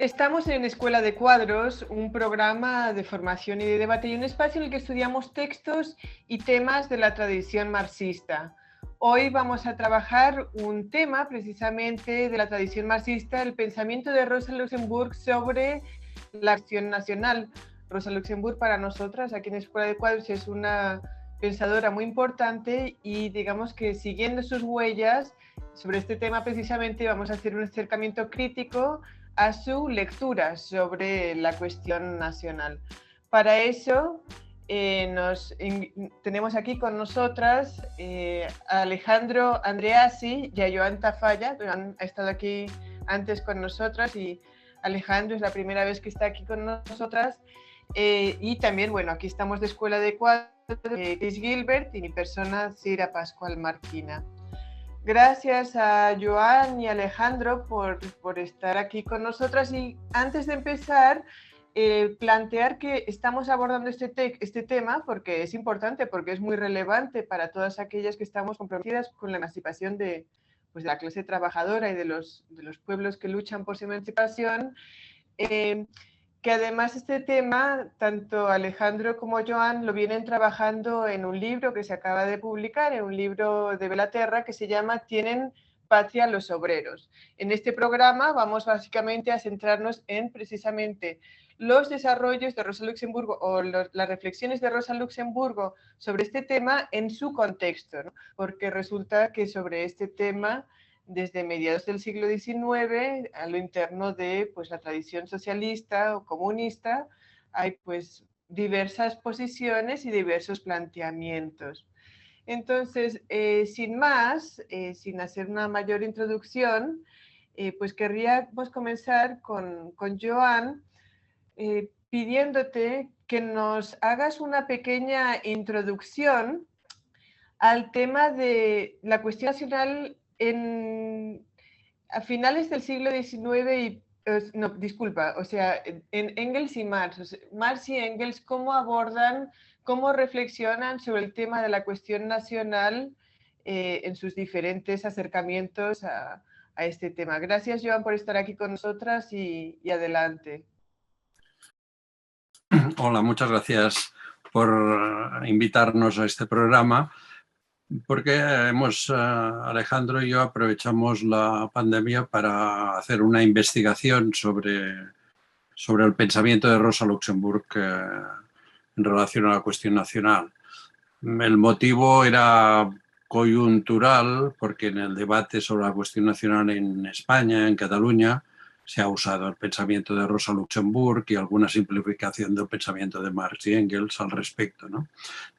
Estamos en Escuela de Cuadros, un programa de formación y de debate y un espacio en el que estudiamos textos y temas de la tradición marxista. Hoy vamos a trabajar un tema precisamente de la tradición marxista, el pensamiento de Rosa Luxemburg sobre la acción nacional. Rosa Luxemburg para nosotras aquí en Escuela de Cuadros es una pensadora muy importante y digamos que siguiendo sus huellas sobre este tema precisamente vamos a hacer un acercamiento crítico a su lectura sobre la cuestión nacional. Para eso tenemos aquí con nosotras a Alejandro Andreasi y a Joan Tafalla. Joan ha estado aquí antes con nosotras y Alejandro es la primera vez que está aquí con nosotras. Y también, bueno, aquí estamos de Escuela de Cuadros, Chris Gilbert y mi persona, Cira Pascual Marquina. Gracias a Joan y Alejandro por estar aquí con nosotras. Y antes de empezar, plantear que estamos abordando este tema porque es importante, porque es muy relevante para todas aquellas que estamos comprometidas con la emancipación de la clase trabajadora y de los pueblos que luchan por su emancipación. Que además este tema, tanto Alejandro como Joan lo vienen trabajando en un libro que se acaba de publicar, en un libro de Belaterra que se llama ¿Tienen patria los obreros? En este programa vamos básicamente a centrarnos en precisamente los desarrollos de Rosa Luxemburgo o las reflexiones de Rosa Luxemburgo sobre este tema en su contexto, ¿no? Porque resulta que sobre este tema desde mediados del siglo XIX, a lo interno de la tradición socialista o comunista, hay diversas posiciones y diversos planteamientos. Entonces, sin más, sin hacer una mayor introducción, querríamos comenzar con Joan pidiéndote que nos hagas una pequeña introducción al tema de la cuestión nacional a finales del siglo XIX y, no, disculpa, o sea, en Engels y Marx. O sea, Marx y Engels, ¿cómo abordan, cómo reflexionan sobre el tema de la cuestión nacional en sus diferentes acercamientos a este tema? Gracias, Joan, por estar aquí con nosotras y adelante. Hola, muchas gracias por invitarnos a este programa, porque Alejandro y yo aprovechamos la pandemia para hacer una investigación sobre el pensamiento de Rosa Luxemburg en relación a la cuestión nacional. El motivo era coyuntural, porque en el debate sobre la cuestión nacional en España, en Cataluña, se ha usado el pensamiento de Rosa Luxemburg y alguna simplificación del pensamiento de Marx y Engels al respecto, ¿no?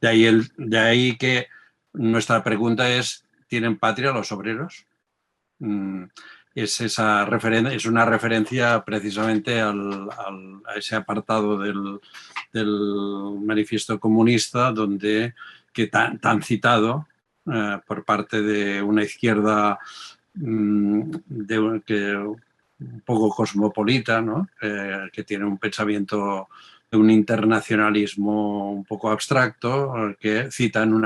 De ahí que nuestra pregunta es, ¿tienen patria los obreros? Es una referencia precisamente a ese apartado del manifiesto comunista tan citado por parte de una izquierda un poco cosmopolita, ¿no? Que tiene un pensamiento de un internacionalismo un poco abstracto, que cita en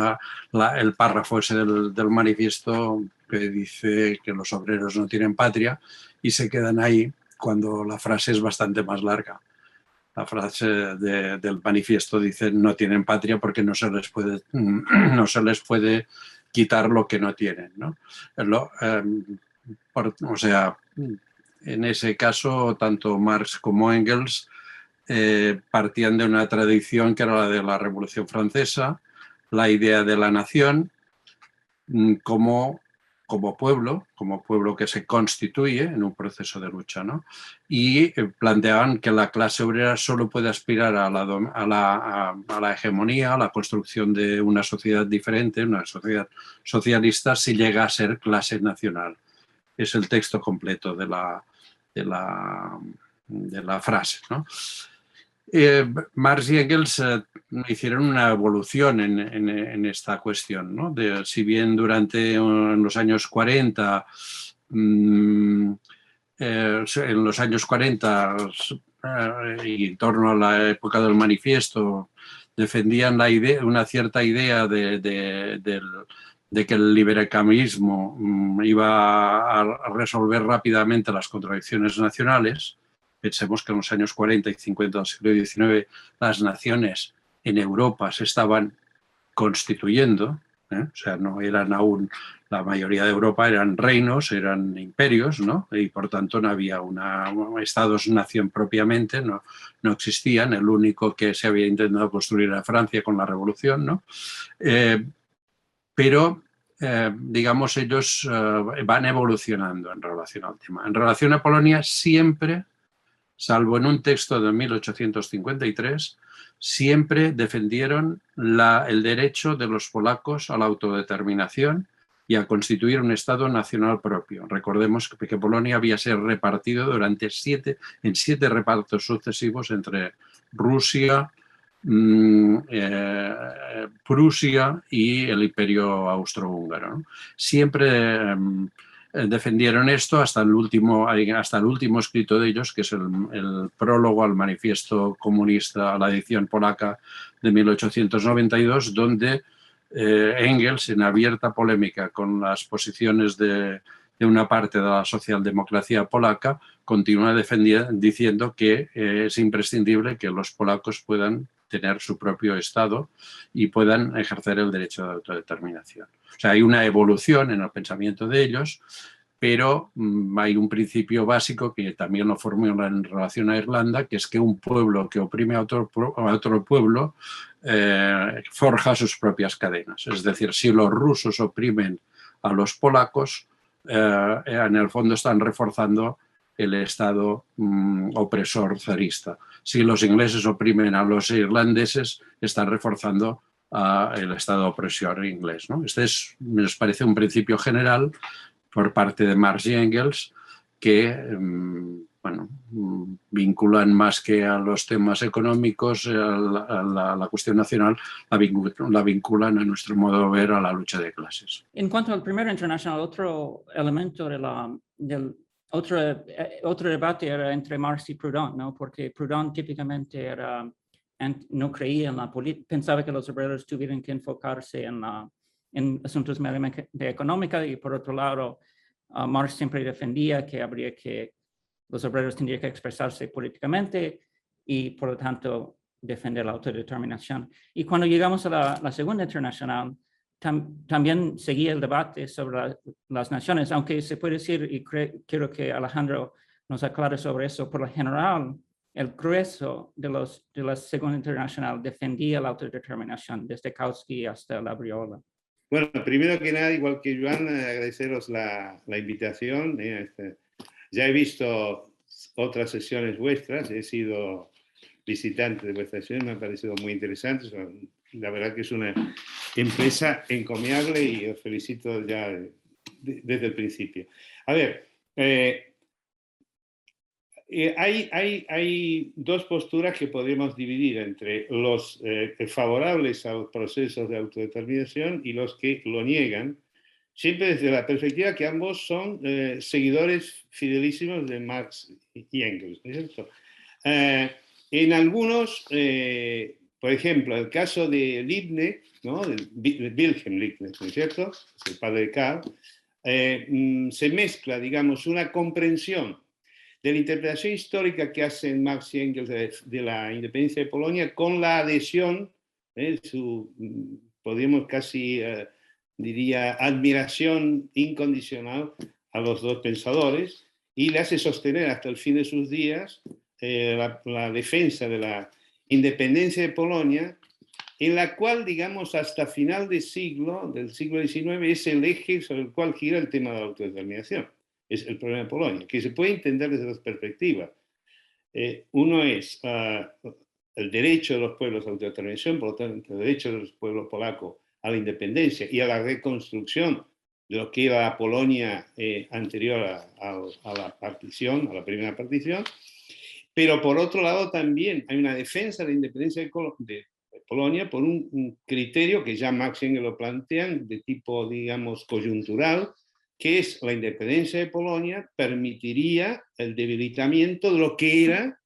el párrafo ese del manifiesto que dice que los obreros no tienen patria y se quedan ahí cuando la frase es bastante más larga. La frase del manifiesto dice no tienen patria porque no se les puede quitar lo que no tienen, ¿no? O sea, en ese caso, tanto Marx como Engels partían de una tradición que era la de la Revolución Francesa, la idea de la nación como pueblo que se constituye en un proceso de lucha, ¿no? Y planteaban que la clase obrera solo puede aspirar a la hegemonía, a la construcción de una sociedad diferente, una sociedad socialista, si llega a ser clase nacional. Es el texto completo de la frase, ¿no? Marx y Engels hicieron una evolución en esta cuestión, ¿no? Si bien en los años 40, en los años 40 y en torno a la época del manifiesto, defendían una cierta idea de que el liberalismo iba a resolver rápidamente las contradicciones nacionales. Pensemos que en los años 40 y 50 del siglo XIX las naciones en Europa se estaban constituyendo, o sea, no eran aún, la mayoría de Europa eran reinos, eran imperios, ¿no? Y por tanto no había estados-nación propiamente, no existían. El único que se había intentado construir era Francia con la Revolución, ¿no? Pero digamos, ellos van evolucionando en relación al tema. En relación a Polonia, siempre, salvo en un texto de 1853, siempre defendieron el derecho de los polacos a la autodeterminación y a constituir un Estado nacional propio. Recordemos que Polonia había sido repartido en 7 repartos sucesivos entre Rusia, Prusia y el Imperio Austrohúngaro, ¿no? Siempre defendieron esto hasta el último escrito de ellos, que es el prólogo al manifiesto comunista, a la edición polaca de 1892, donde Engels, en abierta polémica con las posiciones de una parte de la socialdemocracia polaca, continúa diciendo que es imprescindible que los polacos puedan tener su propio Estado y puedan ejercer el derecho de autodeterminación. O sea, hay una evolución en el pensamiento de ellos, pero hay un principio básico que también lo formulan en relación a Irlanda, que es que un pueblo que oprime a otro pueblo forja sus propias cadenas. Es decir, si los rusos oprimen a los polacos, en el fondo están reforzando el Estado opresor zarista. Si los ingleses oprimen a los irlandeses, están reforzando el Estado opresor inglés, ¿no? Este nos parece un principio general por parte de Marx y Engels que vinculan más que a los temas económicos, a la cuestión nacional, la vinculan a nuestro modo de ver a la lucha de clases. En cuanto al Primero Internacional, otro elemento del otro debate era entre Marx y Proudhon, ¿no? Porque Proudhon típicamente no creía en la política, pensaba que los obreros tuvieran que enfocarse en asuntos meramente económicos, y por otro lado, Marx siempre defendía que los obreros tendrían que expresarse políticamente y por lo tanto defender la autodeterminación. Y cuando llegamos a la Segunda Internacional, también seguía el debate sobre las naciones, aunque se puede decir, y quiero que Alejandro nos aclare sobre eso, por lo general, el grueso de la Segunda Internacional defendía la autodeterminación, desde Kautsky hasta Labriola. Bueno, primero que nada, igual que Joan, agradeceros la invitación. Ya he visto otras sesiones vuestras, he sido visitante de vuestras sesiones, me ha parecido muy interesante. La verdad que es una empresa encomiable y os felicito ya desde el principio. A ver, hay dos posturas que podemos dividir entre los favorables a los procesos de autodeterminación y los que lo niegan, siempre desde la perspectiva que ambos son seguidores fidelísimos de Marx y Engels, ¿no es cierto? En algunos, por ejemplo, el caso de Leibniz, ¿no? De Wilhelm Leibniz, ¿no es cierto? Es el padre de Karl, se mezcla, digamos, una comprensión de la interpretación histórica que hacen Marx y Engels de la independencia de Polonia con la adhesión, podríamos casi, diría, admiración incondicional a los dos pensadores, y le hace sostener hasta el fin de sus días la defensa de la independencia de Polonia, en la cual, digamos, hasta final del siglo XIX, es el eje sobre el cual gira el tema de la autodeterminación. Es el problema de Polonia, que se puede entender desde dos perspectivas. Uno es el derecho de los pueblos a la autodeterminación, por lo tanto, el derecho de los pueblos polacos a la independencia y a la reconstrucción de lo que era la Polonia anterior a la partición, a la primera partición. Pero por otro lado también hay una defensa de la independencia de Polonia por un criterio que ya Marx y Engels lo plantean, de tipo, digamos, coyuntural, que es la independencia de Polonia permitiría el debilitamiento de lo que era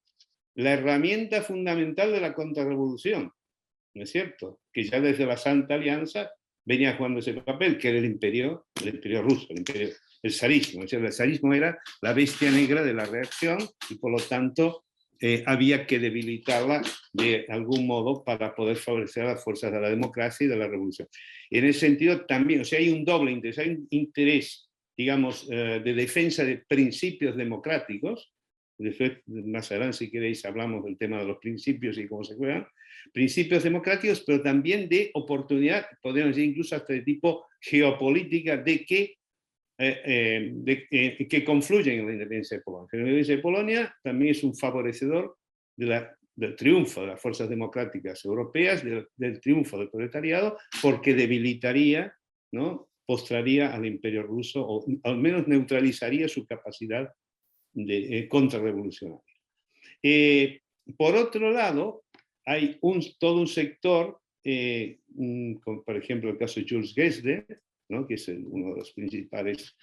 la herramienta fundamental de la contrarrevolución, ¿no es cierto? Que ya desde la Santa Alianza venía jugando ese papel, que era el imperio ruso, el imperio el zarismo. O sea, el zarismo era la bestia negra de la reacción y por lo tanto había que debilitarla de algún modo para poder favorecer a las fuerzas de la democracia y de la revolución. En ese sentido también, o sea, hay un doble interés, hay un interés, digamos, de defensa de principios democráticos. Después, más adelante, si queréis, hablamos del tema de los principios y cómo se juegan. Principios democráticos, pero también de oportunidad, podríamos decir incluso hasta de tipo geopolítica, de que confluyen en la independencia de Polonia. La independencia de Polonia también es un favorecedor del triunfo de las fuerzas democráticas europeas, del triunfo del proletariado, porque debilitaría, ¿no?, postraría al imperio ruso, o al menos neutralizaría su capacidad de contrarrevolucionaria. Por otro lado, hay todo un sector, por ejemplo, el caso de Jules Guesde, ¿no?, que es uno de los principales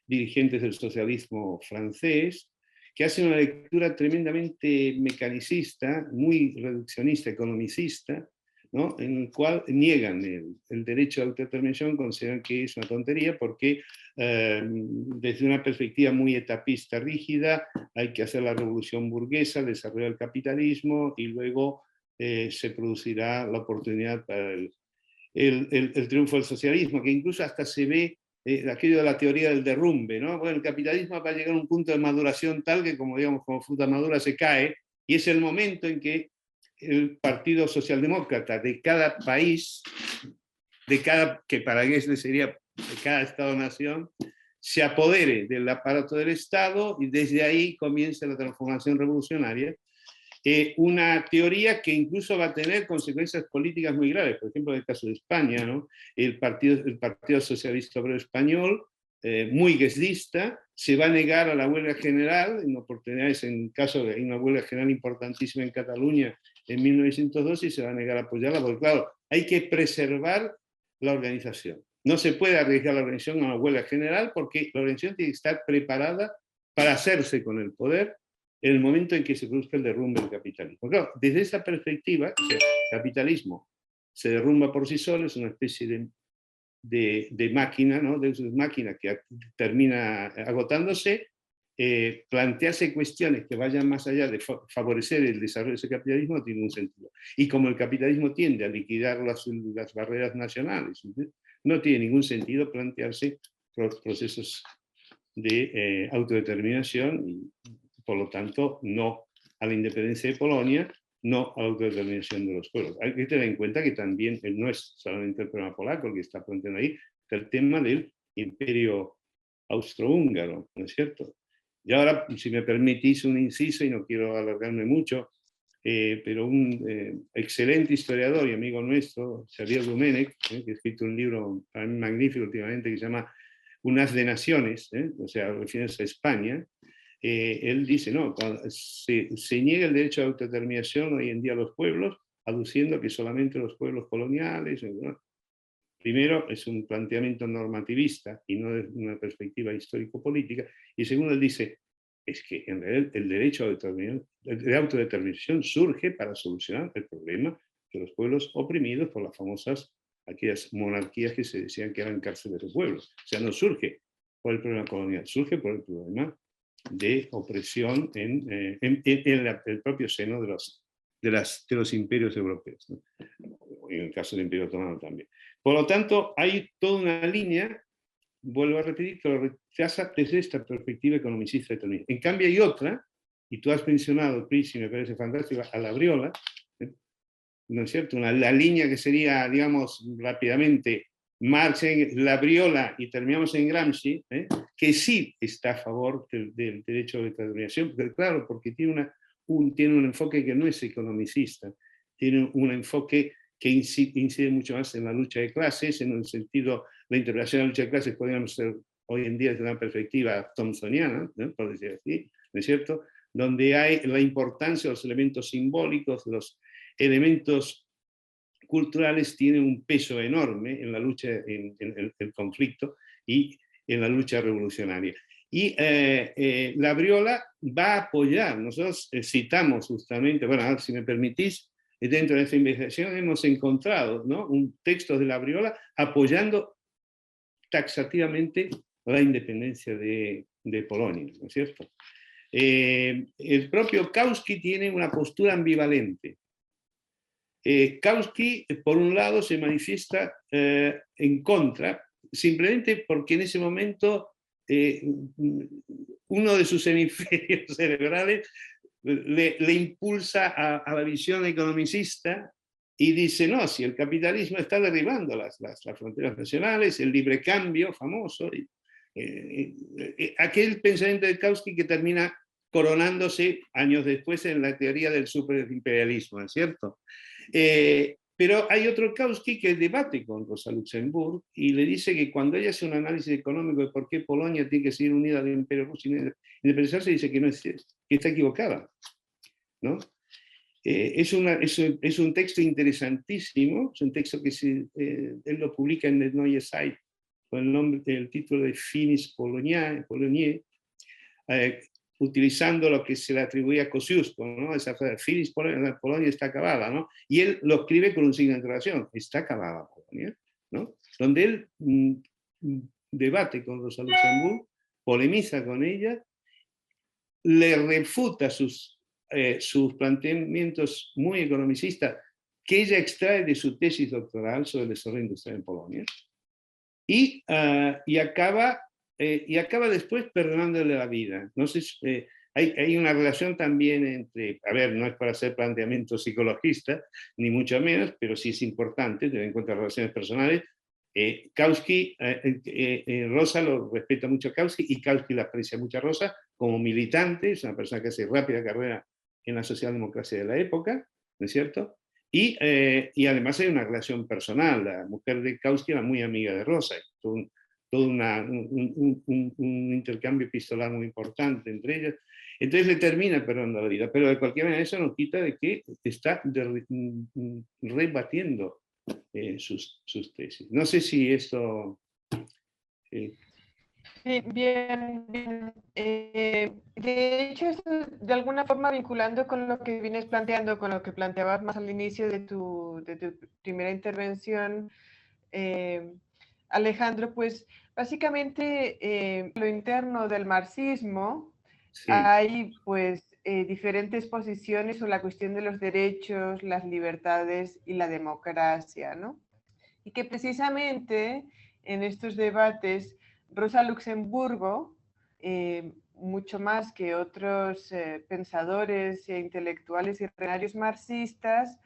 dirigentes del socialismo francés, que hace una lectura tremendamente mecanicista, muy reduccionista, economicista, ¿no?, en el cual niegan el derecho a autodeterminación, consideran que es una tontería porque desde una perspectiva muy etapista, rígida, hay que hacer la revolución burguesa, desarrollar el capitalismo y luego se producirá la oportunidad para el triunfo del socialismo, que incluso hasta se ve aquello de la teoría del derrumbe, ¿no? Bueno, el capitalismo va a llegar a un punto de maduración tal que, como digamos, como fruta madura se cae, y es el momento en que el Partido Socialdemócrata de cada país, que para Guesde sería de cada Estado-nación, se apodere del aparato del Estado y desde ahí comienza la transformación revolucionaria. Una teoría que incluso va a tener consecuencias políticas muy graves. Por ejemplo, en el caso de España, ¿no?, el Partido Socialista Obrero Español, muy guesdista, se va a negar a la huelga general, en oportunidades, en caso de una huelga general importantísima en Cataluña en 1912, y se va a negar a apoyarla, porque claro, hay que preservar la organización. No se puede arriesgar la organización a una huelga general porque la organización tiene que estar preparada para hacerse con el poder en el momento en que se produzca el derrumbe del capitalismo. Claro, desde esa perspectiva, el capitalismo se derrumba por sí solo, es una especie de máquina, ¿no?, de esas máquinas que termina agotándose. Plantearse cuestiones que vayan más allá de favorecer el desarrollo de ese capitalismo no tiene ningún sentido. Y como el capitalismo tiende a liquidar las barreras nacionales, no tiene ningún sentido plantearse procesos de autodeterminación y, por lo tanto, no a la independencia de Polonia, no a la autodeterminación de los pueblos. Hay que tener en cuenta que también no es solamente el problema polaco el que está planteando ahí, es el tema del imperio austrohúngaro, ¿no es cierto? Y ahora, si me permitís un inciso, y no quiero alargarme mucho, pero un excelente historiador y amigo nuestro, Xavier Domenech, que ha escrito un libro para mí magnífico últimamente que se llama Un haz de naciones, o sea, refiriéndose a España, él dice, no, cuando se niega el derecho a autodeterminación hoy en día a los pueblos, aduciendo que solamente los pueblos coloniales, ¿no? Primero, es un planteamiento normativista y no desde una perspectiva histórico-política. Y segundo, él dice, es que en realidad el derecho de autodeterminación surge para solucionar el problema de los pueblos oprimidos por las famosas, aquellas monarquías que se decían que eran cárceles de pueblos. O sea, no surge por el problema colonial, surge por el problema de opresión en el propio seno de los imperios europeos, ¿no? En el caso del Imperio Otomano también. Por lo tanto, hay toda una línea, vuelvo a repetir, que lo rechaza desde esta perspectiva economicista determinista. En cambio hay otra, y tú has mencionado, Cris, y me parece fantástico, a Labriola, ¿no es cierto? La línea que sería, digamos, rápidamente, Marx, Labriola y terminamos en Gramsci, que sí está a favor del derecho de determinación, pero claro, porque tiene un enfoque que no es economicista, tiene un enfoque que incide mucho más en la lucha de clases, en el sentido, la interpretación de la lucha de clases podríamos ser hoy en día desde una perspectiva thomsoniana, ¿no?, por decir así, ¿no es cierto?, donde hay la importancia de los elementos simbólicos, los elementos culturales tienen un peso enorme en la lucha, en el conflicto y en la lucha revolucionaria. Y Labriola va a apoyar, nosotros citamos justamente, bueno, si me permitís, dentro de esta investigación hemos encontrado, ¿no?, un texto de Labriola apoyando taxativamente la independencia de Polonia, ¿no es cierto? El propio Kautsky tiene una postura ambivalente. Kautsky, por un lado, se manifiesta en contra, simplemente porque en ese momento uno de sus hemisferios cerebrales le impulsa a la visión economicista y dice, no, si el capitalismo está derribando las fronteras nacionales, el libre cambio famoso, aquel pensamiento de Kautsky que termina coronándose años después en la teoría del superimperialismo, ¿no es cierto? Pero hay otro Kautsky que debate con Rosa Luxemburg y le dice que cuando ella hace un análisis económico de por qué Polonia tiene que seguir unida al Imperio Ruso y independizarse, dice que, no es, que está equivocada, ¿no? Es un texto interesantísimo, es un texto que él lo publica en el Neue Zeit con el título de Finis Poloniae, utilizando lo que se le atribuía a Kosciuszko, ¿no? Esa frase, Finis Polonia, Polonia está acabada, ¿no? Y él lo escribe con un signo de interrogación, está acabada Polonia, ¿no? Donde él debate con Rosa Luxemburg, polemiza con ella, le refuta sus planteamientos muy economicistas que ella extrae de su tesis doctoral sobre el desarrollo industrial en Polonia, y acaba después perdonándole la vida. No sé, hay una relación también entre, a ver, no es para hacer planteamientos psicologistas, ni mucho menos, pero sí es importante tener en cuenta relaciones personales. Kautsky, Rosa lo respeta mucho a Kautsky y Kautsky la aprecia mucho a Rosa como militante, es una persona que hace rápida carrera en la socialdemocracia de la época, ¿no es cierto? Y además hay una relación personal, la mujer de Kautsky era muy amiga de Rosa, todo un intercambio epistolar muy importante entre ellas. Entonces le termina perdonando la vida, pero de cualquier manera eso nos quita de que está rebatiendo sus tesis. No sé si esto... Sí, bien, bien. De hecho, esto, de alguna forma vinculando con lo que vienes planteando, con lo que planteabas más al inicio de tu primera intervención, Alejandro, pues básicamente lo interno del marxismo, Sí. hay pues diferentes posiciones sobre la cuestión de los derechos, las libertades y la democracia, ¿no? Y que precisamente en estos debates Rosa Luxemburgo, mucho más que otros pensadores e intelectuales y reaccionarios marxistas,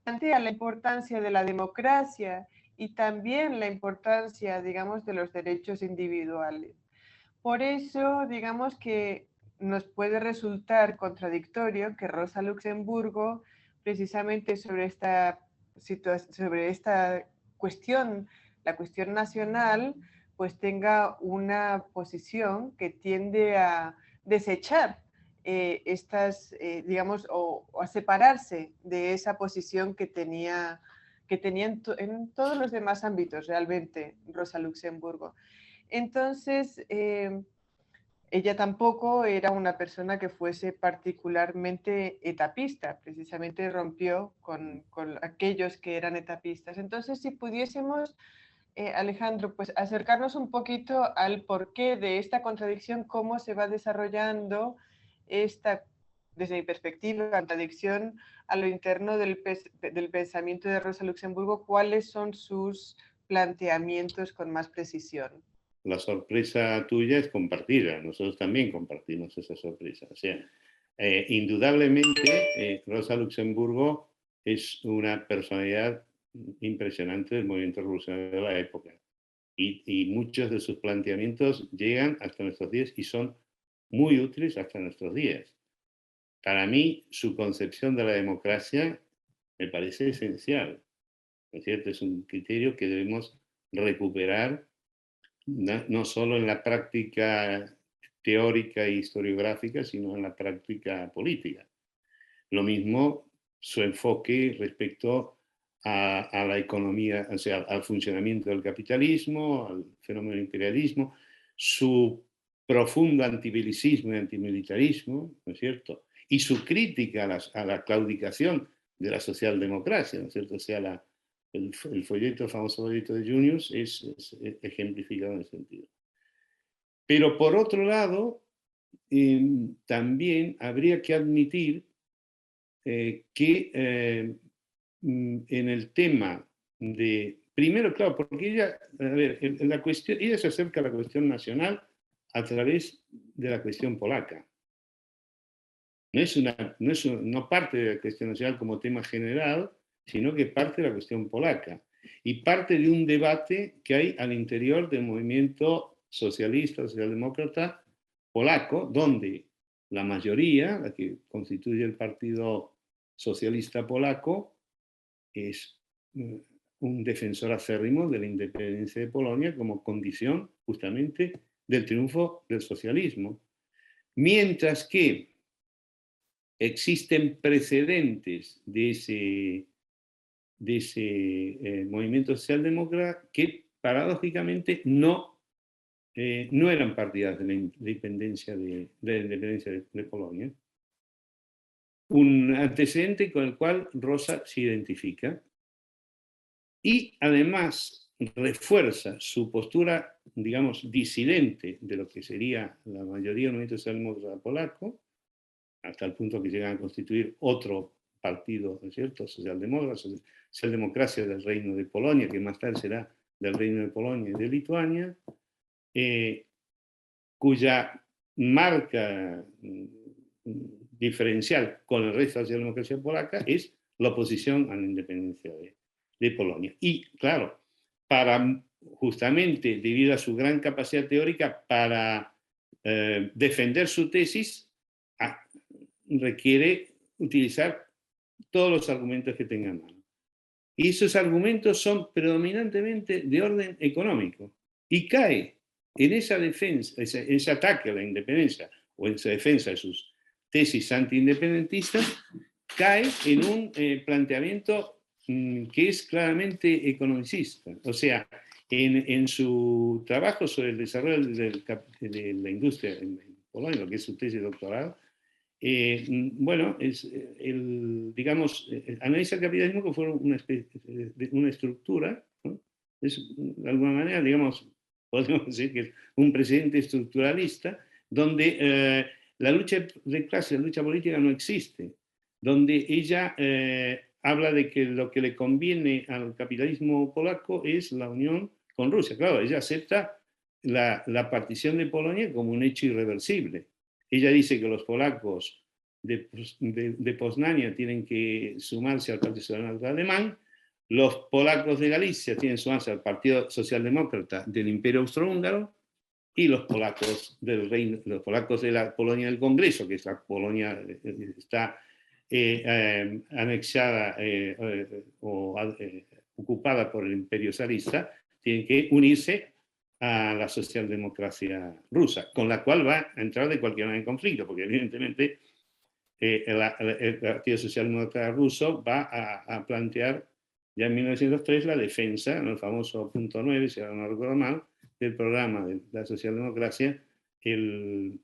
plantea la importancia de la democracia y también la importancia, digamos, de los derechos individuales. Por eso, digamos que nos puede resultar contradictorio que Rosa Luxemburgo, precisamente sobre esta cuestión, la cuestión nacional, pues tenga una posición que tiende a desechar digamos, o a separarse de esa posición que tenía en todos los demás ámbitos realmente Rosa Luxemburgo. Entonces, ella tampoco era una persona que fuese particularmente etapista, precisamente rompió con aquellos que eran etapistas. Entonces, si pudiésemos, Alejandro, pues acercarnos un poquito al porqué de esta contradicción, cómo se va desarrollando esta, desde mi perspectiva, contradicción a lo interno del pensamiento de Rosa Luxemburgo, cuáles son sus planteamientos con más precisión. La sorpresa tuya es compartida, nosotros también compartimos esa sorpresa. O sea, indudablemente Rosa Luxemburgo es una personalidad impresionante del movimiento revolucionario de la época y muchos de sus planteamientos llegan hasta nuestros días y son muy útiles hasta nuestros días. Para mí, su concepción de la democracia me parece esencial, ¿no es cierto? Es un criterio que debemos recuperar no solo en la práctica teórica e historiográfica, sino en la práctica política. Lo mismo su enfoque respecto a la economía, o sea, al funcionamiento del capitalismo, al fenómeno del imperialismo, su profundo antibelicismo y antimilitarismo, ¿no es cierto? Y su crítica a la claudicación de la socialdemocracia, ¿no es cierto? O sea, el folleto, el famoso folleto de Junius es ejemplificado en ese sentido. Pero por otro lado, también habría que admitir que en el tema de... Primero, claro, porque ella, a ver, la cuestión, ella se acerca a la cuestión nacional a través de la cuestión polaca. No parte de la cuestión nacional como tema general, sino que parte de la cuestión polaca. Y parte de un debate que hay al interior del movimiento socialista, socialdemócrata polaco, donde la mayoría, la que constituye el Partido Socialista Polaco, es un defensor acérrimo de la independencia de Polonia como condición justamente del triunfo del socialismo. Mientras que existen precedentes de ese movimiento socialdemócrata que paradójicamente no eran partidarios de la independencia de Polonia. Un antecedente con el cual Rosa se identifica y además refuerza su postura, digamos, disidente de lo que sería la mayoría del movimiento socialdemócrata polaco, hasta el punto que llegan a constituir otro partido, ¿no es cierto?, socialdemocracia del Reino de Polonia, que más tarde será del Reino de Polonia y de Lituania, cuya marca diferencial con el resto de la socialdemocracia polaca es la oposición a la independencia de Polonia. Y claro, justamente debido a su gran capacidad teórica para defender su tesis, requiere utilizar todos los argumentos que tenga a mano. Y esos argumentos son predominantemente de orden económico. Y cae en esa defensa, ese ataque a la independencia o en esa defensa de sus tesis antiindependentistas, cae en un planteamiento que es claramente economicista. O sea, en su trabajo sobre el desarrollo de la industria en Polonia, lo que es su tesis de doctorado, bueno, digamos, analiza el capitalismo como fuera una especie de una estructura, ¿no? Es, de alguna manera, digamos, podemos decir que es un presidente estructuralista, donde la lucha de clase, la lucha política no existe, donde ella habla de que lo que le conviene al capitalismo polaco es la unión con Rusia. Claro, ella acepta la partición de Polonia como un hecho irreversible. Ella dice que los polacos de Poznania tienen que sumarse al Partido Socialdemócrata Alemán, los polacos de Galicia tienen que sumarse al Partido Socialdemócrata del Imperio Austrohúngaro, y los polacos de la Polonia del Congreso, que esta Polonia está anexada o ocupada por el Imperio zarista, tienen que unirse a la socialdemocracia rusa, con la cual va a entrar de cualquier manera en conflicto, porque evidentemente el Partido Socialdemócrata ruso va a plantear ya en 1903 la defensa, en el famoso punto 9, si ahora no recuerdo mal, del programa de la socialdemocracia, el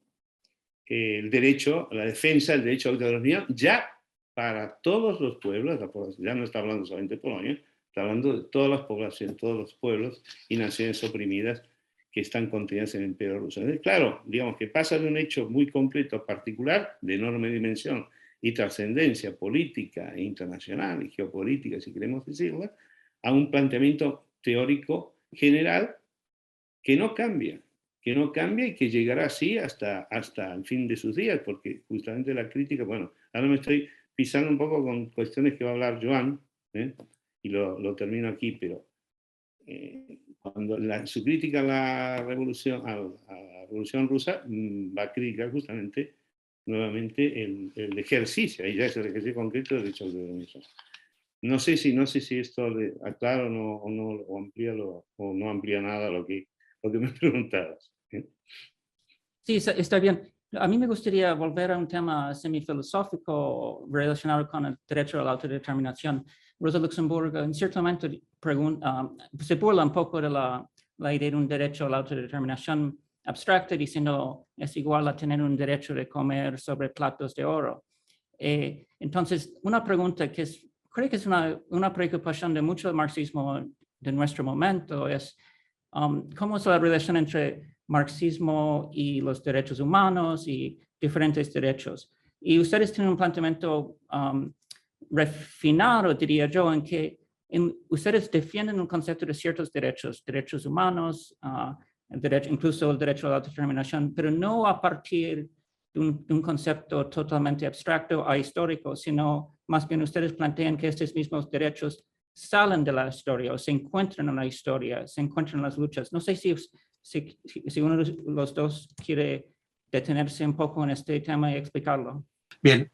derecho, la defensa del derecho a la autodeterminación ya para todos los pueblos, ya no está hablando solamente de Polonia, está hablando de todas las poblaciones, todos los pueblos y naciones oprimidas que están contenidas en el Imperio ruso. Entonces, claro, digamos que pasa de un hecho muy concreto, particular, de enorme dimensión y trascendencia política e internacional y geopolítica, si queremos decirla, a un planteamiento teórico general que no cambia y que llegará así hasta el fin de sus días, porque justamente la crítica, bueno, ahora me estoy pisando un poco con cuestiones que va a hablar Joan, y lo termino aquí, pero cuando su crítica a la revolución rusa va a criticar justamente nuevamente el ejercicio, ahí ya es el ejercicio concreto del derecho a la autodeterminación. No sé si esto le aclara o amplía o no amplía nada lo que me preguntabas. Sí, está bien. A mí me gustaría volver a un tema semifilosófico relacionado con el derecho a la autodeterminación. Rosa Luxemburg en cierto momento se burla un poco de la idea de un derecho a la autodeterminación abstracta, diciendo es igual a tener un derecho de comer sobre platos de oro. Entonces, una pregunta que creo que es una preocupación de mucho del marxismo de nuestro momento es cómo es la relación entre marxismo y los derechos humanos y diferentes derechos. Y ustedes tienen un planteamiento refinado, diría yo, en que ustedes defienden un concepto de ciertos derechos humanos, incluso el derecho a la autodeterminación, pero no a partir de un concepto totalmente abstracto o histórico, sino más bien ustedes plantean que estos mismos derechos salen de la historia o se encuentran en la historia, se encuentran en las luchas. No sé si uno de los dos quiere detenerse un poco en este tema y explicarlo. Bien,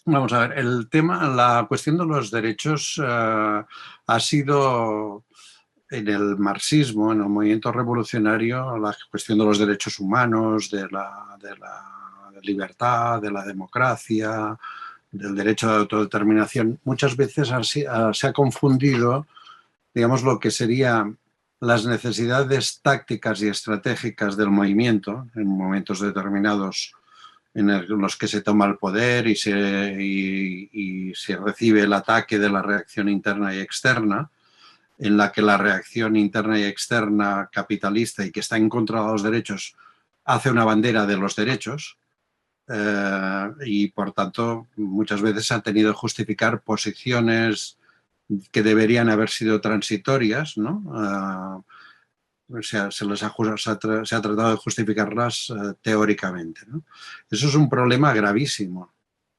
vamos a ver, la cuestión de los derechos ha sido en el marxismo, en el movimiento revolucionario, la cuestión de los derechos humanos, de la libertad, de la democracia, del derecho de autodeterminación, muchas veces se ha confundido, digamos, lo que serían las necesidades tácticas y estratégicas del movimiento en momentos determinados en los que se toma el poder y se recibe el ataque de la reacción interna y externa, en la que la reacción interna y externa capitalista y que está en contra de los derechos hace una bandera de los derechos y, por tanto, muchas veces ha tenido que justificar posiciones que deberían haber sido transitorias, ¿no? Se ha tratado de justificarlas teóricamente, ¿no? Eso es un problema gravísimo,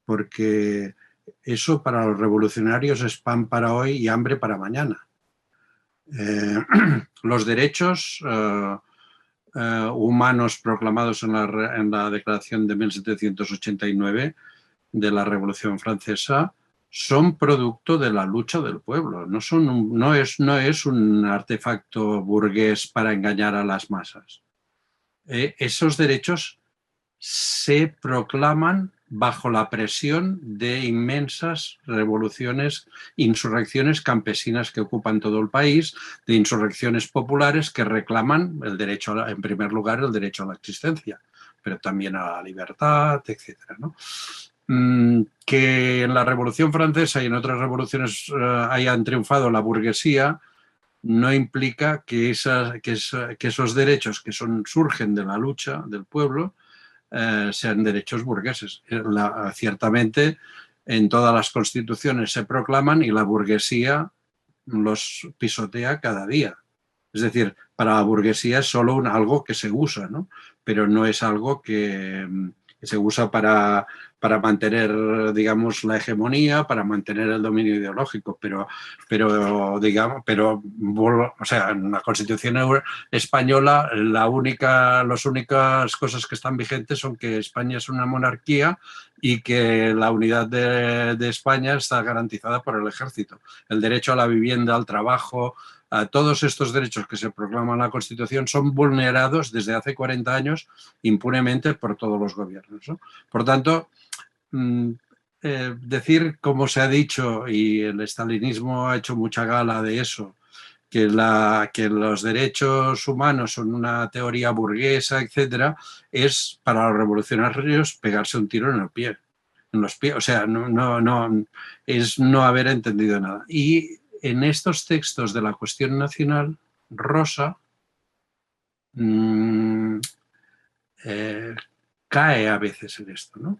porque eso para los revolucionarios es pan para hoy y hambre para mañana. Los derechos humanos proclamados en la Declaración de 1789 de la Revolución Francesa son producto de la lucha del pueblo, no es un artefacto burgués para engañar a las masas. Esos derechos se proclaman bajo la presión de inmensas revoluciones, insurrecciones campesinas que ocupan todo el país, de insurrecciones populares que reclaman el derecho, en primer lugar, el derecho a la existencia, pero también a la libertad, etcétera, ¿no? Que en la Revolución Francesa y en otras revoluciones hayan triunfado la burguesía no implica que esos derechos que surgen de la lucha del pueblo sean derechos burgueses. Ciertamente en todas las constituciones se proclaman y la burguesía los pisotea cada día. Es decir, para la burguesía es solo algo que se usa, ¿no? Pero no es algo que se usa para mantener, digamos, la hegemonía, para mantener el dominio ideológico, pero o sea, en la Constitución española las únicas cosas que están vigentes son que España es una monarquía y que la unidad de España está garantizada por el ejército. El derecho a la vivienda, al trabajo, a todos estos derechos que se proclaman en la Constitución son vulnerados desde hace 40 años impunemente por todos los gobiernos, ¿no? Por tanto, decir, como se ha dicho, y el estalinismo ha hecho mucha gala de eso, que los derechos humanos son una teoría burguesa, etcétera, es para los revolucionarios pegarse un tiro en los pies. O sea, es no haber entendido nada. Y en estos textos de la cuestión nacional, Rosa cae a veces en esto, ¿no?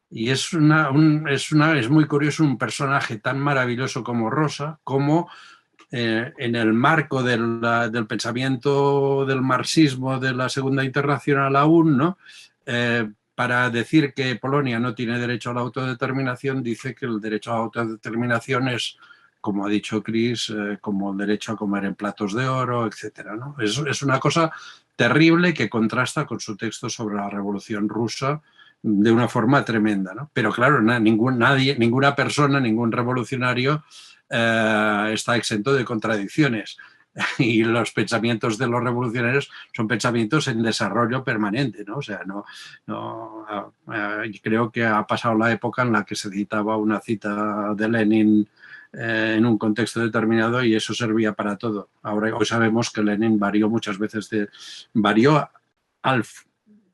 Y es muy curioso un personaje tan maravilloso como Rosa, como en el marco del pensamiento del marxismo de la Segunda Internacional aún, ¿no? Para decir que Polonia no tiene derecho a la autodeterminación, dice que el derecho a la autodeterminación es, como ha dicho Chris, como el derecho a comer en platos de oro, etcétera, ¿no? Es una cosa terrible que contrasta con su texto sobre la Revolución Rusa de una forma tremenda, ¿no? Pero claro, ninguna persona, ningún revolucionario está exento de contradicciones. Y los pensamientos de los revolucionarios son pensamientos en desarrollo permanente, ¿no? O sea, creo que ha pasado la época en la que se citaba una cita de Lenin en un contexto determinado y eso servía para todo. Hoy sabemos que Lenin varió muchas veces,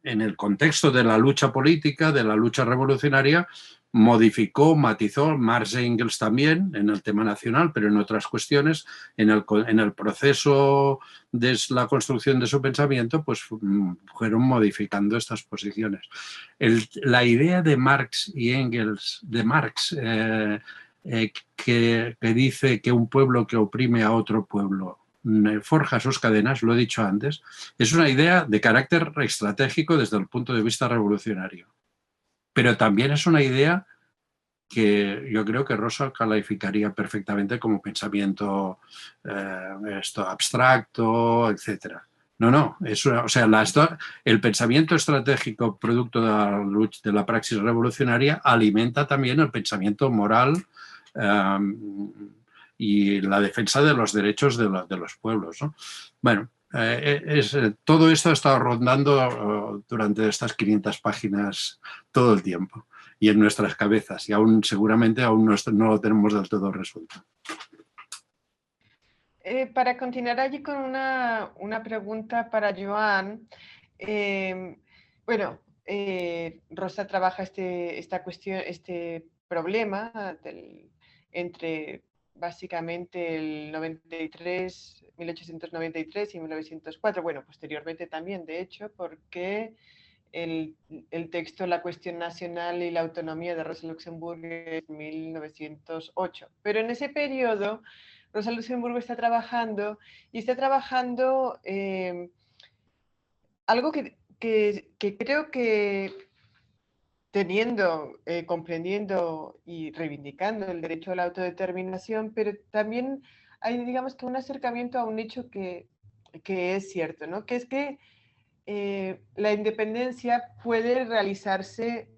en el contexto de la lucha política, de la lucha revolucionaria, modificó, matizó, Marx y Engels también en el tema nacional, pero en otras cuestiones, en el proceso de la construcción de su pensamiento, pues fueron modificando estas posiciones. La idea de Marx y Engels, de Marx, que dice que un pueblo que oprime a otro pueblo forja sus cadenas, lo he dicho antes, es una idea de carácter estratégico desde el punto de vista revolucionario. Pero también es una idea que yo creo que Rosa calificaría perfectamente como pensamiento abstracto, etc. No, o sea, el pensamiento estratégico producto de la praxis revolucionaria alimenta también el pensamiento moral y la defensa de los derechos de los pueblos, ¿no? Bueno, todo esto ha estado rondando durante estas 500 páginas todo el tiempo y en nuestras cabezas, y seguramente aún no lo tenemos del todo resuelto. Para continuar allí con una pregunta para Joan, bueno, Rosa trabaja esta cuestión, este problema entre básicamente el 1893 y 1904, bueno, posteriormente también, de hecho, porque el texto La cuestión nacional y la autonomía de Rosa Luxemburgo es 1908. Pero en ese periodo, Rosa Luxemburgo está trabajando algo que creo que teniendo, comprendiendo y reivindicando el derecho a la autodeterminación, pero también hay, digamos, que un acercamiento a un hecho que es cierto, ¿no? Que es que la independencia puede realizarse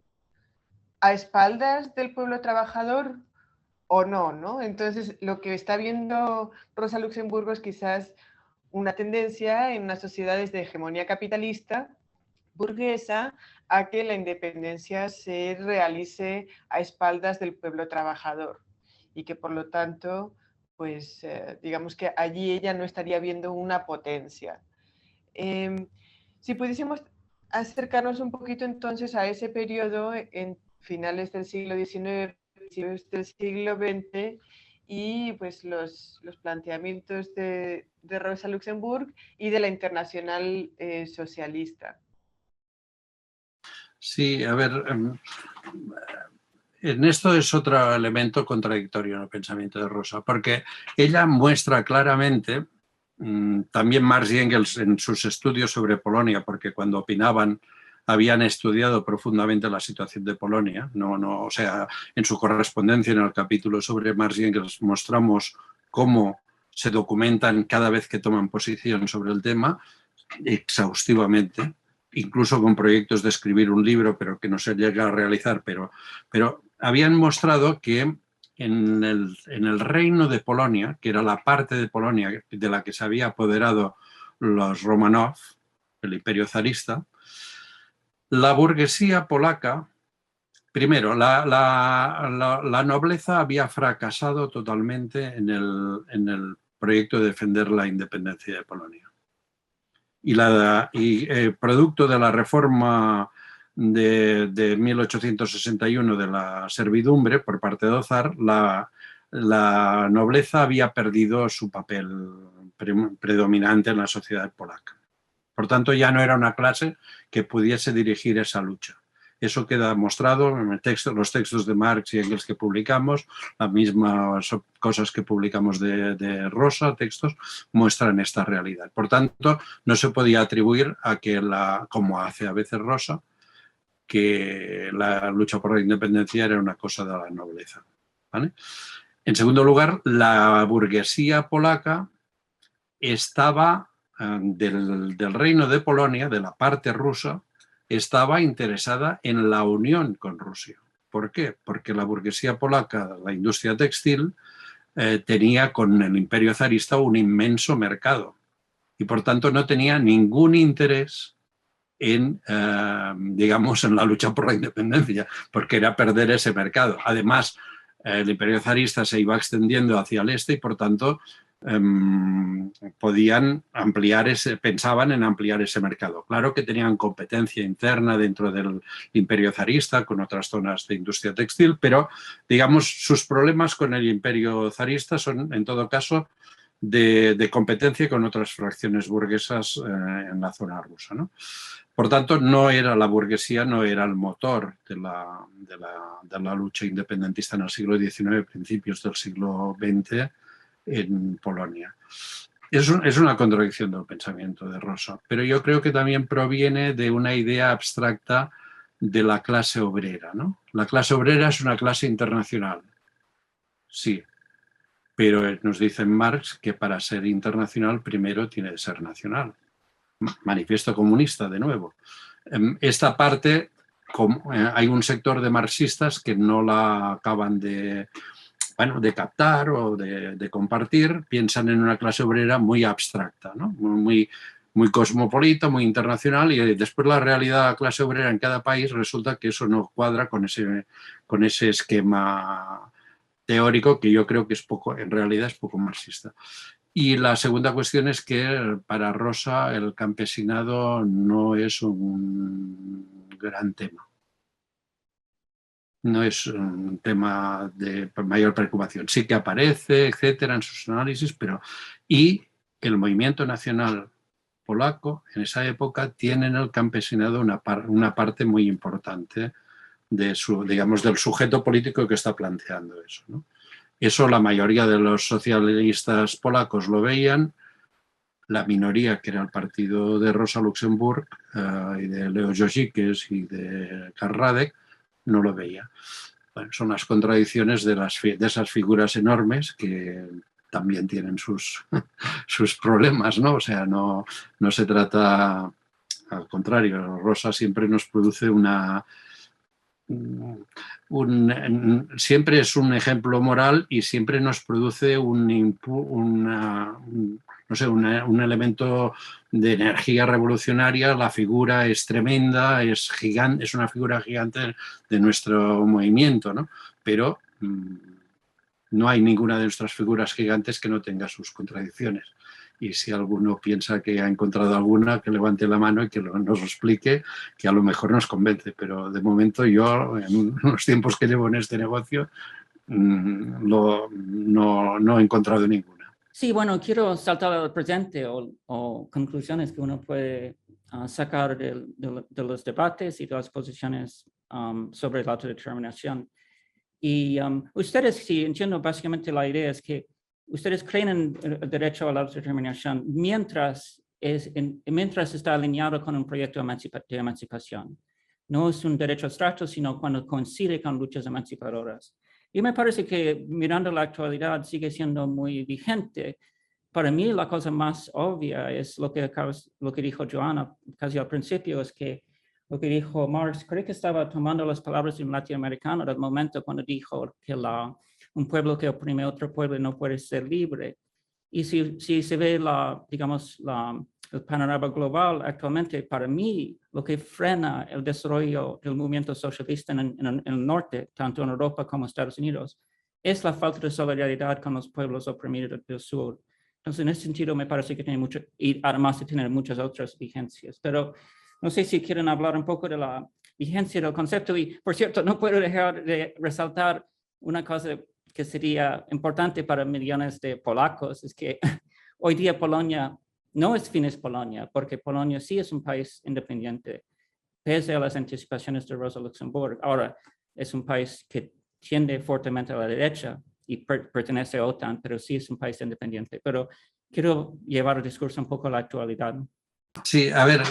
a espaldas del pueblo trabajador o no, ¿no? Entonces, lo que está viendo Rosa Luxemburgo es quizás una tendencia en unas sociedades de hegemonía capitalista burguesa a que la independencia se realice a espaldas del pueblo trabajador y que por lo tanto, pues digamos que allí ella no estaría viendo una potencia. Si pudiésemos acercarnos un poquito entonces a ese periodo en finales del siglo XIX, principios del siglo XX, y pues los planteamientos de Rosa Luxemburg y de la Internacional Socialista. Sí, a ver, en esto es otro elemento contradictorio en el pensamiento de Rosa, porque ella muestra claramente, también Marx y Engels en sus estudios sobre Polonia, porque cuando opinaban habían estudiado profundamente la situación de Polonia, o sea, en su correspondencia en el capítulo sobre Marx y Engels mostramos cómo se documentan cada vez que toman posición sobre el tema exhaustivamente, incluso con proyectos de escribir un libro, pero que no se llega a realizar, pero habían mostrado que en el reino de Polonia, que era la parte de Polonia de la que se había apoderado los Romanov, el imperio zarista, la burguesía polaca, primero, la nobleza había fracasado totalmente en el proyecto de defender la independencia de Polonia. Y producto de la reforma de 1861 de la servidumbre por parte de Ozar, la nobleza había perdido su papel predominante en la sociedad polaca. Por tanto, ya no era una clase que pudiese dirigir esa lucha. Eso queda mostrado en los textos de Marx y Engels que publicamos, las mismas cosas que publicamos de Rosa, textos, muestran esta realidad. Por tanto, no se podía atribuir a que, como hace a veces Rosa, que la lucha por la independencia era una cosa de la nobleza, ¿vale? En segundo lugar, la burguesía polaca estaba del reino de Polonia, de la parte rusa, estaba interesada en la unión con Rusia. ¿Por qué? Porque la burguesía polaca, la industria textil, tenía con el imperio zarista un inmenso mercado y por tanto no tenía ningún interés en, digamos, en la lucha por la independencia, porque era perder ese mercado. Además, el imperio zarista se iba extendiendo hacia el este y por tanto podían ampliar pensaban en ampliar ese mercado. Claro que tenían competencia interna dentro del imperio zarista con otras zonas de industria textil, pero digamos sus problemas con el imperio zarista son en todo caso de competencia con otras fracciones burguesas en la zona rusa, ¿no? Por tanto, no era la burguesía, no era el motor de la lucha independentista en el siglo XIX, principios del siglo XX en Polonia. Es una contradicción del pensamiento de Rosa, pero yo creo que también proviene de una idea abstracta de la clase obrera, ¿no? La clase obrera es una clase internacional, sí, pero nos dice Marx que para ser internacional primero tiene que ser nacional. Manifiesto comunista, de nuevo. Esta parte, hay un sector de marxistas que no la acaban de captar o de compartir, piensan en una clase obrera muy abstracta, ¿no? muy cosmopolita, muy internacional, y después la realidad de la clase obrera en cada país resulta que eso no cuadra con ese esquema teórico que yo creo que en realidad es poco marxista. Y la segunda cuestión es que para Rosa el campesinado no es un gran tema. No es un tema de mayor preocupación. Sí que aparece, etcétera, en sus análisis, pero... Y el movimiento nacional polaco en esa época tiene en el campesinado una parte muy importante del sujeto político que está planteando eso, ¿no? Eso la mayoría de los socialistas polacos lo veían, la minoría, que era el partido de Rosa Luxemburg y de Leo Jožíkes y de Karl Radek, no lo veía. Bueno, son las contradicciones de esas figuras enormes que también tienen sus problemas, ¿no? O sea, no se trata, al contrario, Rosa siempre nos produce siempre es un ejemplo moral y siempre nos produce un elemento de energía revolucionaria. La figura es tremenda, es gigante, es una figura gigante de nuestro movimiento, ¿no? Pero no hay ninguna de nuestras figuras gigantes que no tenga sus contradicciones. Y si alguno piensa que ha encontrado alguna, que levante la mano y que nos explique, que a lo mejor nos convence. Pero de momento yo, en los tiempos que llevo en este negocio, no he encontrado ninguna. Sí, bueno, quiero saltar al presente o conclusiones que uno puede sacar de los debates y de las posiciones sobre la autodeterminación. Y ustedes, sí, entiendo básicamente la idea es que ustedes creen en el derecho a la autodeterminación mientras está alineado con un proyecto de emancipación. No es un derecho abstracto, sino cuando coincide con luchas emancipadoras. Y me parece que mirando la actualidad sigue siendo muy vigente. Para mí la cosa más obvia es lo que dijo Joana casi al principio, es que lo que dijo Marx, creo que estaba tomando las palabras de un latinoamericano del momento cuando dijo que un pueblo que oprime a otro pueblo no puede ser libre. Y si se ve el panorama global actualmente, para mí lo que frena el desarrollo del movimiento socialista en el norte, tanto en Europa como en Estados Unidos, es la falta de solidaridad con los pueblos oprimidos del sur. Entonces, en ese sentido, me parece que tiene mucho, y además de tener muchas otras vigencias. Pero no sé si quieren hablar un poco de la vigencia del concepto. Y, por cierto, no puedo dejar de resaltar una cosa que sería importante para millones de polacos, es que hoy día Polonia no es fines Polonia, porque Polonia sí es un país independiente, pese a las anticipaciones de Rosa Luxemburg. Ahora, es un país que tiende fuertemente a la derecha y pertenece a OTAN, pero sí es un país independiente. Pero quiero llevar el discurso un poco a la actualidad. Sí, a ver,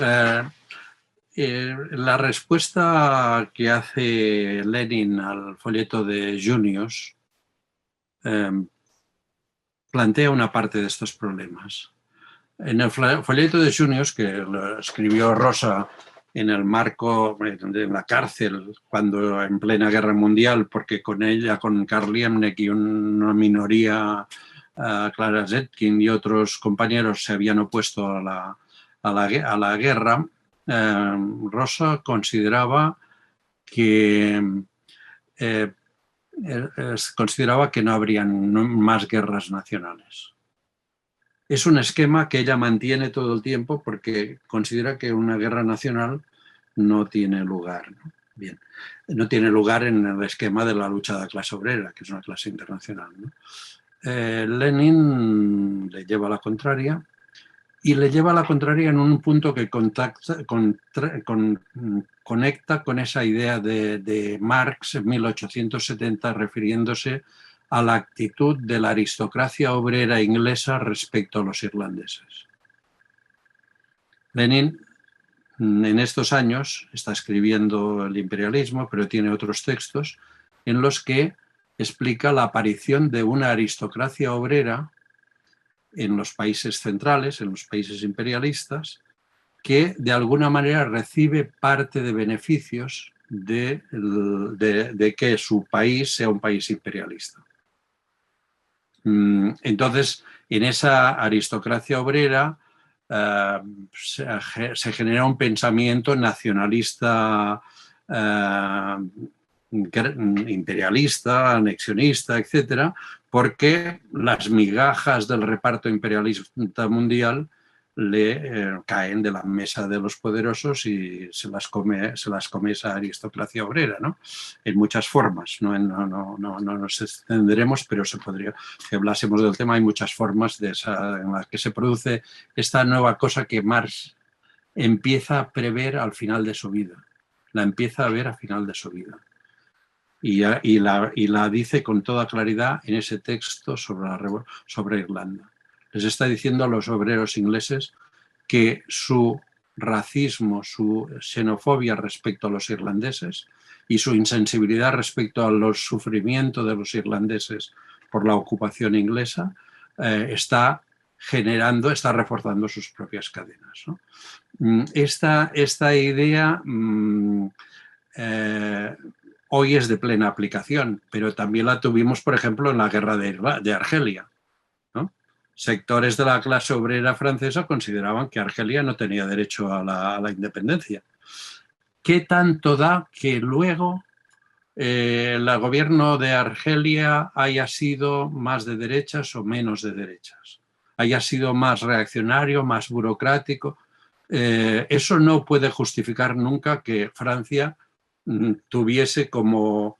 la respuesta que hace Lenin al folleto de Junius plantea una parte de estos problemas. En el folleto de Junius, que lo escribió Rosa en el marco de la cárcel, cuando en plena guerra mundial, porque con ella, con Karl Liebknecht y una minoría, Clara Zetkin y otros compañeros se habían opuesto a la guerra, Rosa consideraba que no habrían más guerras nacionales. Es un esquema que ella mantiene todo el tiempo porque considera que una guerra nacional no tiene lugar, ¿no? Bien, no tiene lugar en el esquema de la lucha de la clase obrera, que es una clase internacional, ¿no? Lenin le lleva la contraria, y le lleva la contraria en un punto que conecta con esa idea de Marx en 1870, refiriéndose a la actitud de la aristocracia obrera inglesa respecto a los irlandeses. Lenin en estos años está escribiendo El imperialismo, pero tiene otros textos en los que explica la aparición de una aristocracia obrera en los países centrales, en los países imperialistas, que de alguna manera recibe parte de beneficios de que su país sea un país imperialista. Entonces, en esa aristocracia obrera se genera un pensamiento nacionalista, imperialista, anexionista, etcétera, porque las migajas del reparto imperialista mundial le caen de la mesa de los poderosos y se las come esa aristocracia obrera, ¿no? En muchas formas. No nos extenderemos, pero se podría, si hablásemos del tema, hay muchas formas en las que se produce esta nueva cosa que Marx empieza a prever al final de su vida. La empieza a ver al final de su vida. Y la dice con toda claridad en ese texto sobre Irlanda. Les está diciendo a los obreros ingleses que su racismo, su xenofobia respecto a los irlandeses y su insensibilidad respecto a los sufrimientos de los irlandeses por la ocupación inglesa está reforzando sus propias cadenas, ¿no? Esta idea hoy es de plena aplicación, pero también la tuvimos, por ejemplo, en la guerra de Argelia, ¿no? Sectores de la clase obrera francesa consideraban que Argelia no tenía derecho a la independencia. ¿Qué tanto da que luego el gobierno de Argelia haya sido más de derechas o menos de derechas? Haya sido más reaccionario, más burocrático. Eso no puede justificar nunca que Francia tuviese como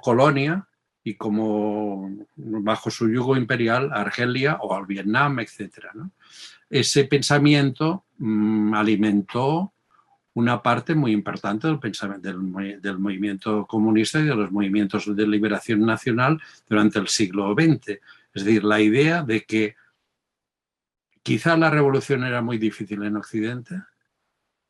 colonia y como bajo su yugo imperial Argelia o al Vietnam, etc., ¿no? Ese pensamiento alimentó una parte muy importante del pensamiento del movimiento comunista y de los movimientos de liberación nacional durante el siglo XX. Es decir, la idea de que quizá la revolución era muy difícil en Occidente,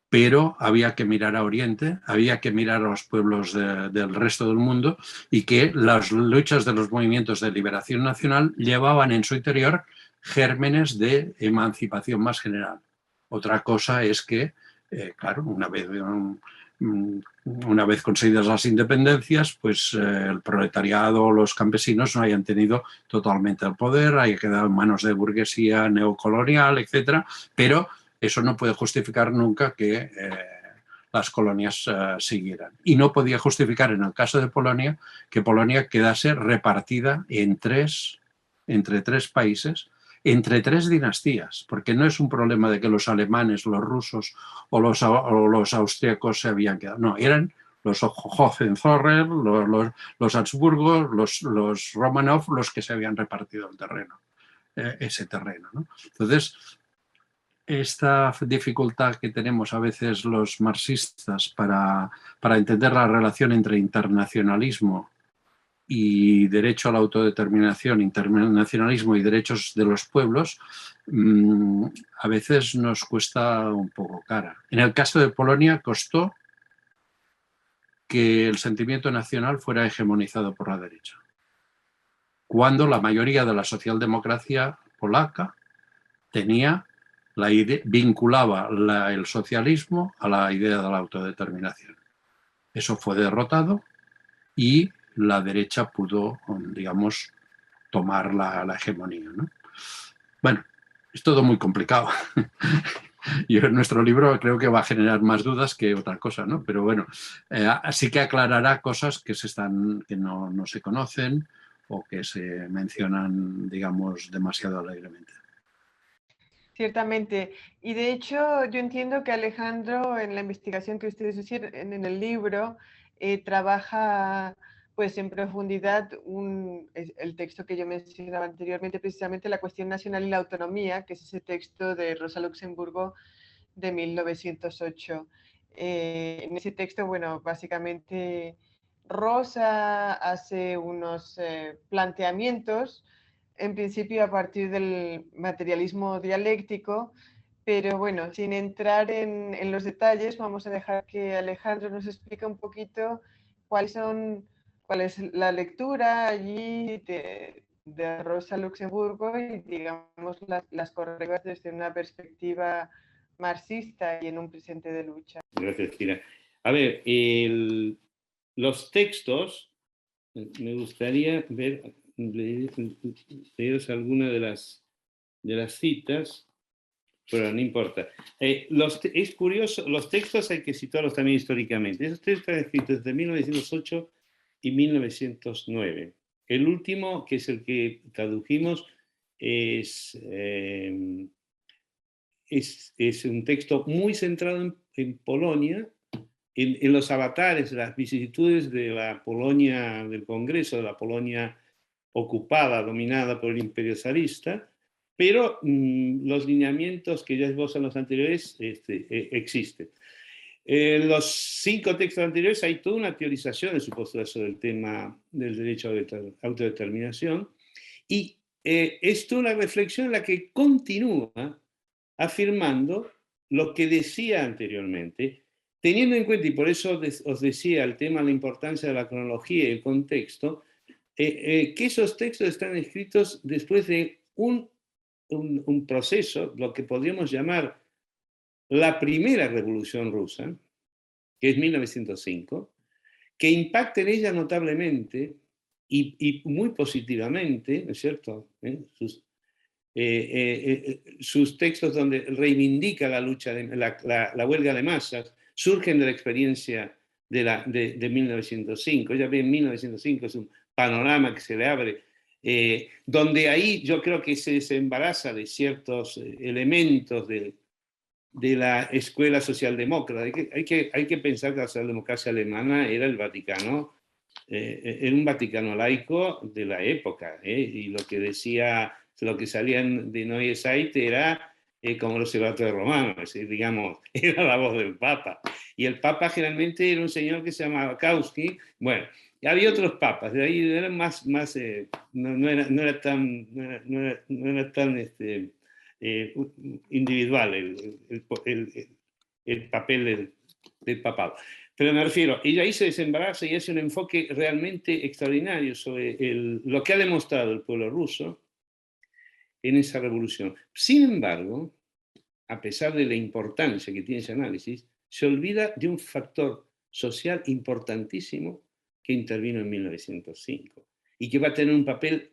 pero había que mirar a Oriente, había que mirar a los pueblos del resto del mundo y que las luchas de los movimientos de liberación nacional llevaban en su interior gérmenes de emancipación más general. Otra cosa es que, claro, una vez conseguidas las independencias, pues el proletariado o los campesinos no hayan tenido totalmente el poder, haya quedado en manos de burguesía neocolonial, etcétera, pero eso no puede justificar nunca que las colonias siguieran. Y no podía justificar en el caso de Polonia que Polonia quedase repartida entre tres países, entre tres dinastías, porque no es un problema de que los alemanes, los rusos o los austríacos se habían quedado. No, eran los Hohenzollern, los Habsburgo, los Romanov, los que se habían repartido el terreno, ese terreno, ¿no? Entonces, esta dificultad que tenemos a veces los marxistas para entender la relación entre internacionalismo y derecho a la autodeterminación, internacionalismo y derechos de los pueblos, a veces nos cuesta un poco cara. En el caso de Polonia costó que el sentimiento nacional fuera hegemonizado por la derecha, cuando la mayoría de la socialdemocracia polaca vinculaba el socialismo a la idea de la autodeterminación. Eso fue derrotado y la derecha pudo, digamos, tomar la hegemonía, ¿no? Bueno, es todo muy complicado. Yo en nuestro libro creo que va a generar más dudas que otra cosa, ¿no? Pero bueno, sí que aclarará cosas que no se conocen o que se mencionan, digamos, demasiado alegremente. Ciertamente. Y de hecho, yo entiendo que Alejandro, en la investigación que ustedes hicieron en el libro, trabaja pues en profundidad el texto que yo mencionaba anteriormente, precisamente la cuestión nacional y la autonomía, que es ese texto de Rosa Luxemburgo de 1908. En ese texto, bueno, básicamente Rosa hace unos planteamientos, en principio a partir del materialismo dialéctico, pero bueno, sin entrar en los detalles, vamos a dejar que Alejandro nos explique un poquito cuál es la lectura allí de Rosa Luxemburgo y, digamos, las correctas desde una perspectiva marxista y en un presente de lucha. Gracias, Kira. A ver, los textos, me gustaría leeros alguna de las citas, pero no importa. Es curioso, los textos hay que situarlos también históricamente. Esos textos están escritos desde 1908 y 1909. El último, que es el que tradujimos, es un texto muy centrado en Polonia, en los avatares, las vicisitudes de la Polonia del Congreso, de la Polonia ocupada, dominada por el imperio zarista, pero los lineamientos que ya esbozan los anteriores existen. En los 5 textos anteriores hay toda una teorización de su postura sobre el tema del derecho a autodeterminación, y es toda una reflexión en la que continúa afirmando lo que decía anteriormente, teniendo en cuenta, y por eso os decía el tema de la importancia de la cronología y el contexto, que esos textos están escritos después de un proceso, lo que podríamos llamar la primera revolución rusa, que es 1905, que impacta en ella notablemente y muy positivamente, ¿no es cierto? Sus textos donde reivindica la lucha, la huelga de masas, surgen de la experiencia de 1905. Ya ven, 1905 es un panorama que se le abre, donde ahí yo creo que se desembaraza de ciertos elementos de la escuela socialdemócrata. Hay que pensar que la socialdemocracia alemana era el Vaticano, era un Vaticano laico de la época, y lo que salía de Neue Zeit era como los observatorios romanos, digamos, era la voz del Papa. Y el Papa generalmente era un señor que se llamaba Kautsky. Bueno, y había otros papas, de ahí eran más no era tan individual el papel del papado. Pero me refiero, ella ahí se desembaraza y hace un enfoque realmente extraordinario sobre lo que ha demostrado el pueblo ruso en esa revolución. Sin embargo, a pesar de la importancia que tiene ese análisis, se olvida de un factor social importantísimo que intervino en 1905 y que va a tener un papel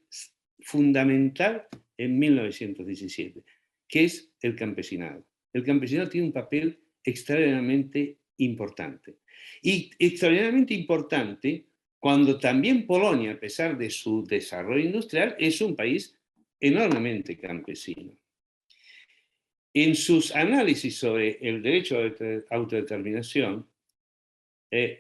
fundamental en 1917, que es el campesinado. El campesinado tiene un papel extraordinariamente importante. Y extraordinariamente importante cuando también Polonia, a pesar de su desarrollo industrial, es un país enormemente campesino. En sus análisis sobre el derecho a autodeterminación,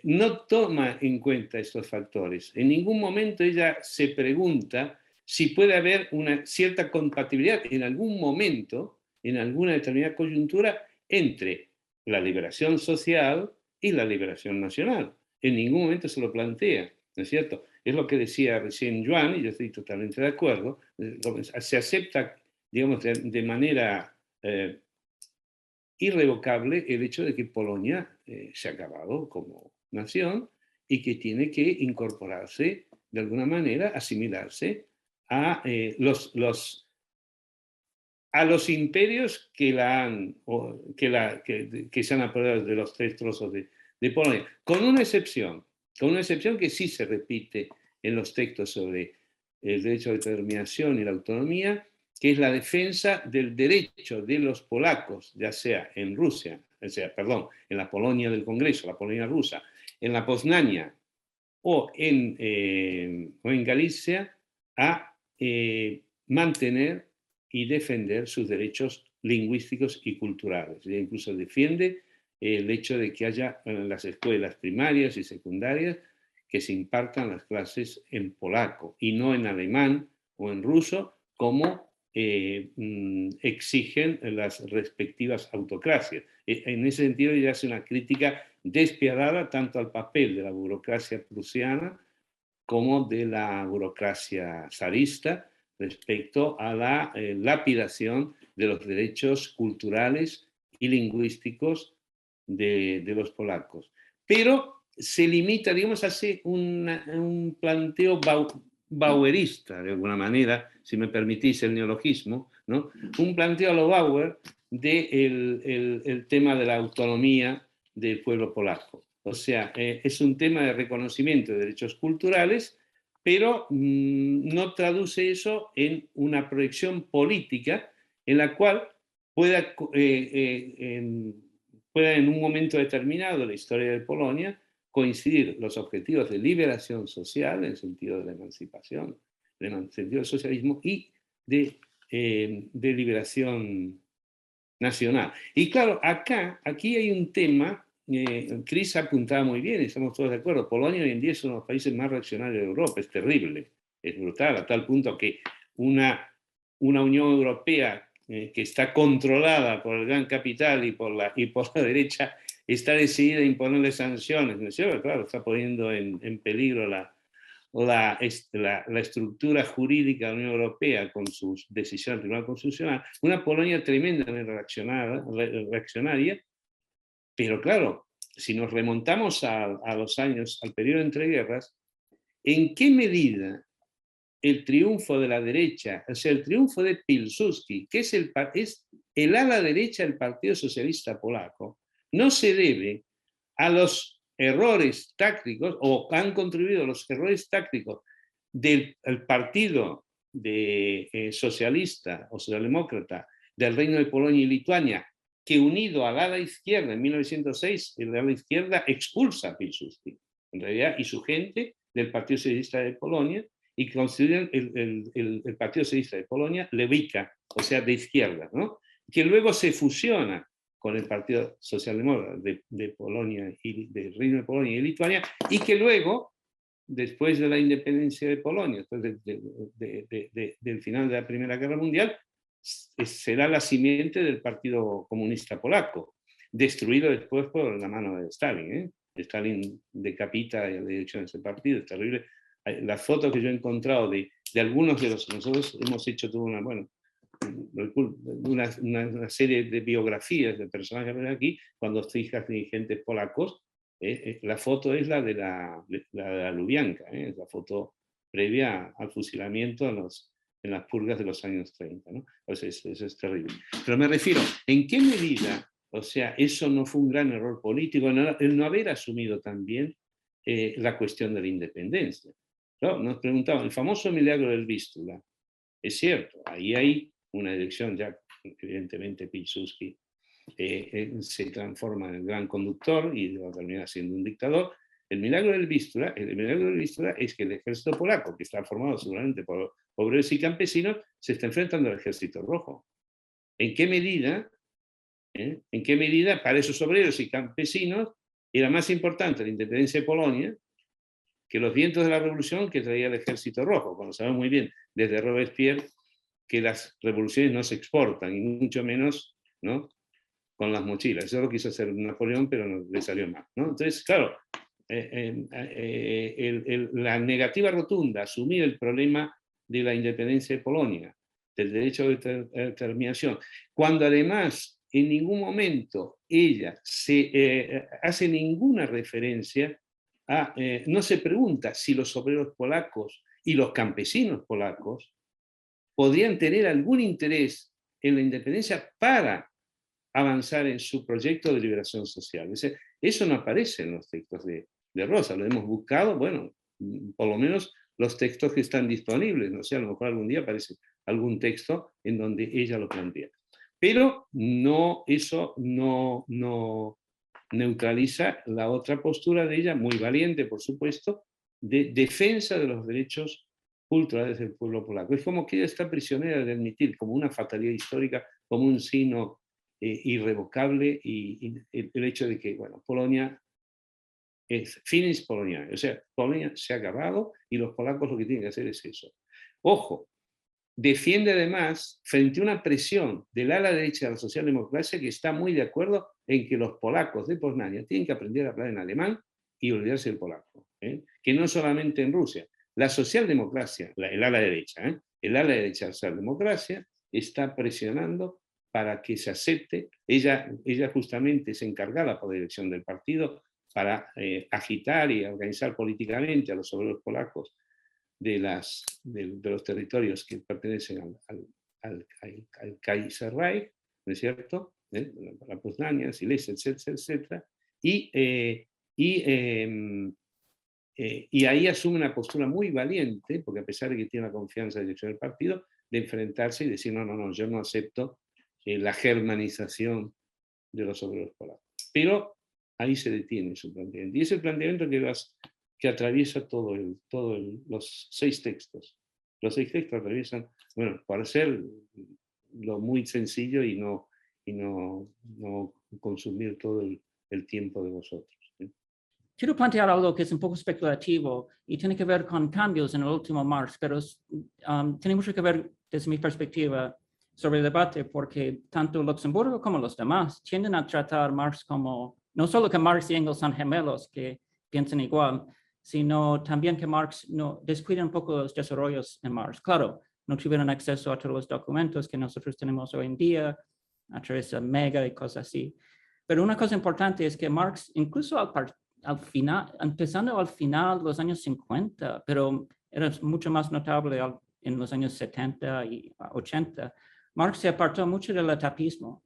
no toma en cuenta estos factores. En ningún momento ella se pregunta si puede haber una cierta compatibilidad en algún momento, en alguna determinada coyuntura, entre la liberación social y la liberación nacional. En ningún momento se lo plantea, ¿no es cierto? Es lo que decía recién Joan, y yo estoy totalmente de acuerdo. Se acepta, digamos, de manera irrevocable el hecho de que Polonia se ha acabado como nación y que tiene que incorporarse de alguna manera, asimilarse a los imperios que se han apoderado de los 3 trozos de Polonia, con una excepción que sí se repite en los textos sobre el derecho a la determinación y la autonomía, que es la defensa del derecho de los polacos, ya sea en Rusia, en la Polonia del Congreso, la Polonia rusa, en la Poznania o en Galicia, a mantener y defender sus derechos lingüísticos y culturales. Ella incluso defiende el hecho de que haya en las escuelas primarias y secundarias que se impartan las clases en polaco y no en alemán o en ruso, como exigen las respectivas autocracias. En ese sentido, ella hace una crítica despiadada tanto al papel de la burocracia prusiana como de la burocracia zarista respecto a la lapidación de los derechos culturales y lingüísticos de los polacos. Pero se limita, digamos, hace un planteo bauerista, de alguna manera, si me permitís el neologismo, ¿no? Un planteo a lo Bauer del tema de la autonomía del pueblo polaco. O sea, es un tema de reconocimiento de derechos culturales, pero no traduce eso en una proyección política en la cual pueda en un momento determinado de la historia de Polonia coincidir los objetivos de liberación social, en el sentido de la emancipación, en el sentido del socialismo, y de liberación nacional. Y claro, aquí hay un tema, Chris apuntaba muy bien, y estamos todos de acuerdo, Polonia hoy en día es uno de los países más reaccionarios de Europa, es terrible, es brutal, a tal punto que una Unión Europea que está controlada por el gran capital y por la derecha, está decidida a imponerle sanciones, ¿no es cierto? Claro, está poniendo en peligro la estructura jurídica de la Unión Europea con sus decisiones del Tribunal Constitucional, una Polonia tremendamente reaccionaria, pero claro, si nos remontamos a los años, al periodo de entreguerras, ¿en qué medida el triunfo de la derecha, o sea, el triunfo de Pilsudski, que es el ala derecha del Partido Socialista Polaco, no se debe a los errores tácticos, o han contribuido a los errores tácticos del partido socialista o socialdemócrata del Reino de Polonia y Lituania, que unido al ala izquierda en 1906, el ala izquierda expulsa a Pilsudski, en realidad, y su gente del Partido Socialista de Polonia, y constituyen el Partido Socialista de Polonia, Lewica, o sea, de izquierda, ¿no? Que luego se fusiona con el Partido Socialdemócrata de Polonia y del Reino de Polonia y Lituania, y que luego, después de la independencia de Polonia, después del final de la Primera Guerra Mundial, será la simiente del Partido Comunista Polaco, destruido después por la mano de Stalin, ¿eh? Stalin decapita la dirección de ese partido, es terrible. Las fotos que yo he encontrado de algunos de nosotros hemos hecho toda una serie de biografías de personajes aquí, cuando fijas dirigentes polacos, la foto es la de la Lubyanka, es la foto previa al fusilamiento en las purgas de los años 30, ¿no? O sea, eso es terrible. Pero me refiero, ¿en qué medida, o sea, eso no fue un gran error político, el no haber asumido también la cuestión de la independencia? ¿No? Nos preguntaban, el famoso milagro del Vístula, es cierto, ahí hay una elección, ya evidentemente Pilsudski se transforma en el gran conductor y va a terminar siendo un dictador. El milagro del Vístula es que el ejército polaco, que está formado seguramente por obreros y campesinos, se está enfrentando al ejército rojo. ¿En qué medida para esos obreros y campesinos era más importante la independencia de Polonia que los vientos de la revolución que traía el ejército rojo? Cuando sabemos muy bien desde Robespierre que las revoluciones no se exportan, y mucho menos, ¿no?, con las mochilas. Eso lo quiso hacer Napoleón, pero no le salió mal, ¿no? Entonces, claro, la negativa rotunda a asumir el problema de la independencia de Polonia, del derecho de determinación, cuando además en ningún momento ella hace ninguna referencia no se pregunta si los obreros polacos y los campesinos polacos podrían tener algún interés en la independencia para avanzar en su proyecto de liberación social. Eso no aparece en los textos de Rosa, lo hemos buscado, bueno, por lo menos los textos que están disponibles, no sé, a lo mejor algún día aparece algún texto en donde ella lo plantea. Pero no, eso no neutraliza la otra postura de ella, muy valiente, por supuesto, de defensa de los derechos culturales del pueblo polaco. Es como que ella está prisionera de admitir como una fatalidad histórica, como un signo irrevocable, y el hecho de que, bueno, Polonia es finis Polonia, o sea, Polonia se ha acabado y los polacos lo que tienen que hacer es eso. Ojo, defiende además, frente a una presión del ala derecha de la socialdemocracia, que está muy de acuerdo en que los polacos de Poznania tienen que aprender a hablar en alemán y olvidarse del polaco. Que no solamente en Rusia, la socialdemocracia, el ala derecha de la socialdemocracia está presionando para que se acepte. Ella justamente es encargada por la dirección del partido para agitar y organizar políticamente a los obreros polacos de los territorios que pertenecen al Kaiserreich, ¿no es cierto? La Poznania, Silesia, etcétera, etcétera. Y ahí asume una postura muy valiente, porque a pesar de que tiene la confianza de la dirección del partido, de enfrentarse y decir, no, yo no acepto la germanización de los obreros polacos. Pero ahí se detiene su planteamiento. Y es el planteamiento que atraviesa los 6 textos. Los 6 textos atraviesan, bueno, para ser lo muy sencillo y no consumir todo el tiempo de vosotros. Quiero plantear algo que es un poco especulativo y tiene que ver con cambios en el último Marx, pero tiene mucho que ver desde mi perspectiva sobre el debate, porque tanto Luxemburgo como los demás tienden a tratar Marx como, no solo que Marx y Engels son gemelos que piensan igual, sino también que Marx no descuida un poco los desarrollos en Marx. Claro, no tuvieron acceso a todos los documentos que nosotros tenemos hoy en día, a través de Mega y cosas así. Pero una cosa importante es que Marx, incluso al final, empezando al final de los años 50, pero era mucho más notable en los años 70 y 80, Marx se apartó mucho del etapismo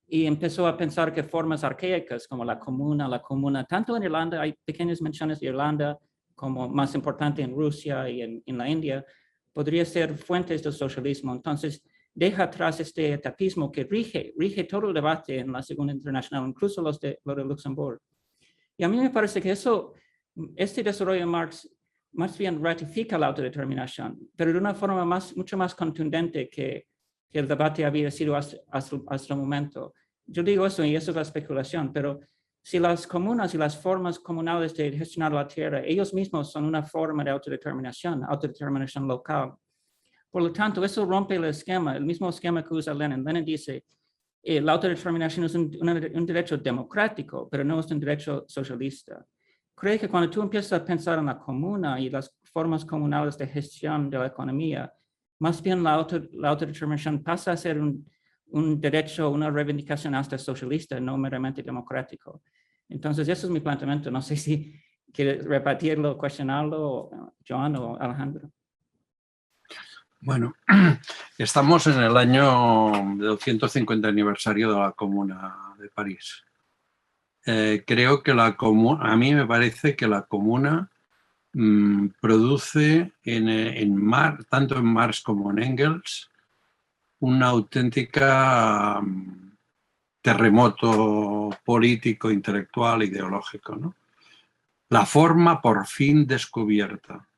y empezó a pensar que formas arcaicas como la comuna, tanto en Irlanda, hay pequeñas menciones de Irlanda como más importante en Rusia y en la India, podría ser fuentes del socialismo. Entonces, deja atrás este etapismo que rige todo el debate en la Segunda Internacional, incluso lo de Luxemburgo. Y a mí me parece que este desarrollo de Marx más bien ratifica la autodeterminación, pero de una forma mucho más contundente que el debate había sido hasta el momento. Yo digo eso y eso es la especulación, pero si las comunas y las formas comunales de gestionar la tierra, ellos mismos son una forma de autodeterminación local. Por lo tanto, eso rompe el mismo esquema que usa Lenin. Lenin dice, la autodeterminación es un derecho democrático, pero no es un derecho socialista. Creo que cuando tú empiezas a pensar en la comuna y las formas comunales de gestión de la economía, más bien la autodeterminación pasa a ser un derecho, una reivindicación hasta socialista, no meramente democrático. Entonces, eso es mi planteamiento. No sé si quieres repetirlo, cuestionarlo, Joan o Alejandro. Bueno, estamos en el año del 150 aniversario de la Comuna de París. Creo que a mí me parece que la Comuna produce tanto en Marx como en Engels una auténtica terremoto político, intelectual, ideológico, ¿no? La forma por fin descubierta.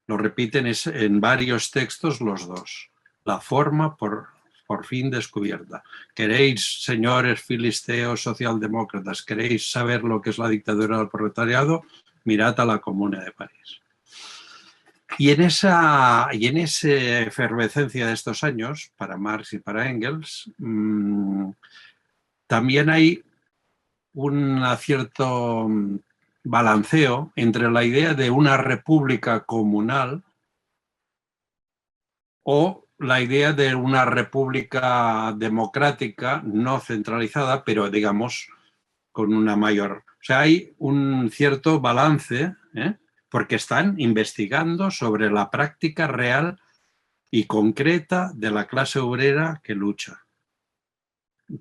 Lo repiten en varios textos los dos. La forma por fin descubierta. ¿Queréis, señores filisteos socialdemócratas, queréis saber lo que es la dictadura del proletariado? Mirad a la Comuna de París. Y en esa efervescencia de estos años, para Marx y para Engels, también hay un cierto balanceo entre la idea de una república comunal o la idea de una república democrática no centralizada, pero digamos con una mayor... O sea, hay un cierto balance, porque están investigando sobre la práctica real y concreta de la clase obrera que lucha.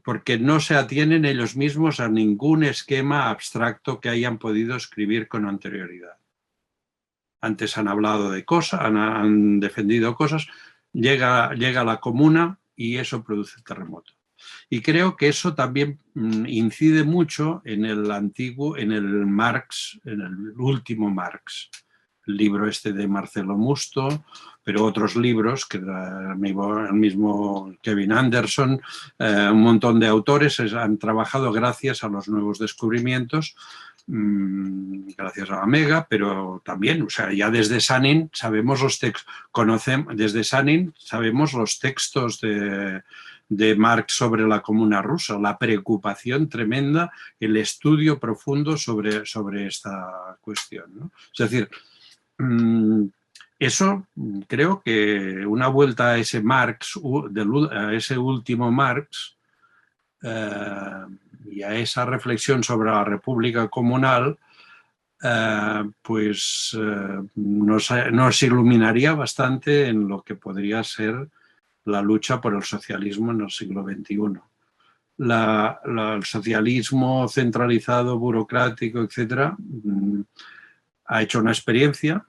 Porque no se atienen ellos mismos a ningún esquema abstracto que hayan podido escribir con anterioridad. Antes han hablado de cosas, han defendido cosas, llega la Comuna y eso produce el terremoto. Y creo que eso también incide mucho en el Marx, en el último Marx. el libro este de Marcelo Musto, pero otros libros, que el mismo Kevin Anderson, un montón de autores han trabajado gracias a los nuevos descubrimientos, gracias a Omega, pero también, o sea, ya desde Sanin sabemos los textos, desde Sanin sabemos los textos de Marx sobre la Comuna Rusa, la preocupación tremenda, el estudio profundo sobre esta cuestión, ¿no? Es decir, eso creo que una vuelta a ese Marx, a ese último Marx, y a esa reflexión sobre la República Comunal, pues nos iluminaría bastante en lo que podría ser la lucha por el socialismo en el siglo XXI. El socialismo centralizado, burocrático, etcétera, ha hecho una experiencia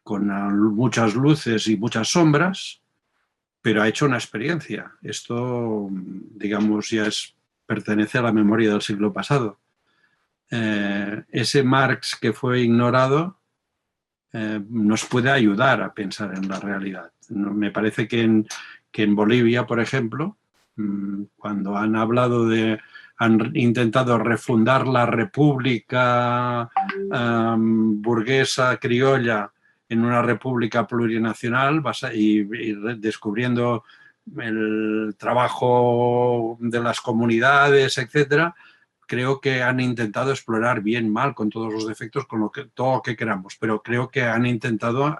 con muchas luces y muchas sombras, pero ha hecho una experiencia. Esto, digamos, ya pertenece a la memoria del siglo pasado. Ese Marx que fue ignorado nos puede ayudar a pensar en la realidad. Me parece que en Bolivia, por ejemplo, cuando han intentado refundar la república burguesa criolla en una república plurinacional y descubriendo el trabajo de las comunidades, etcétera, creo que han intentado explorar, bien, mal, con todos los defectos, con todo lo que queramos, pero creo que han intentado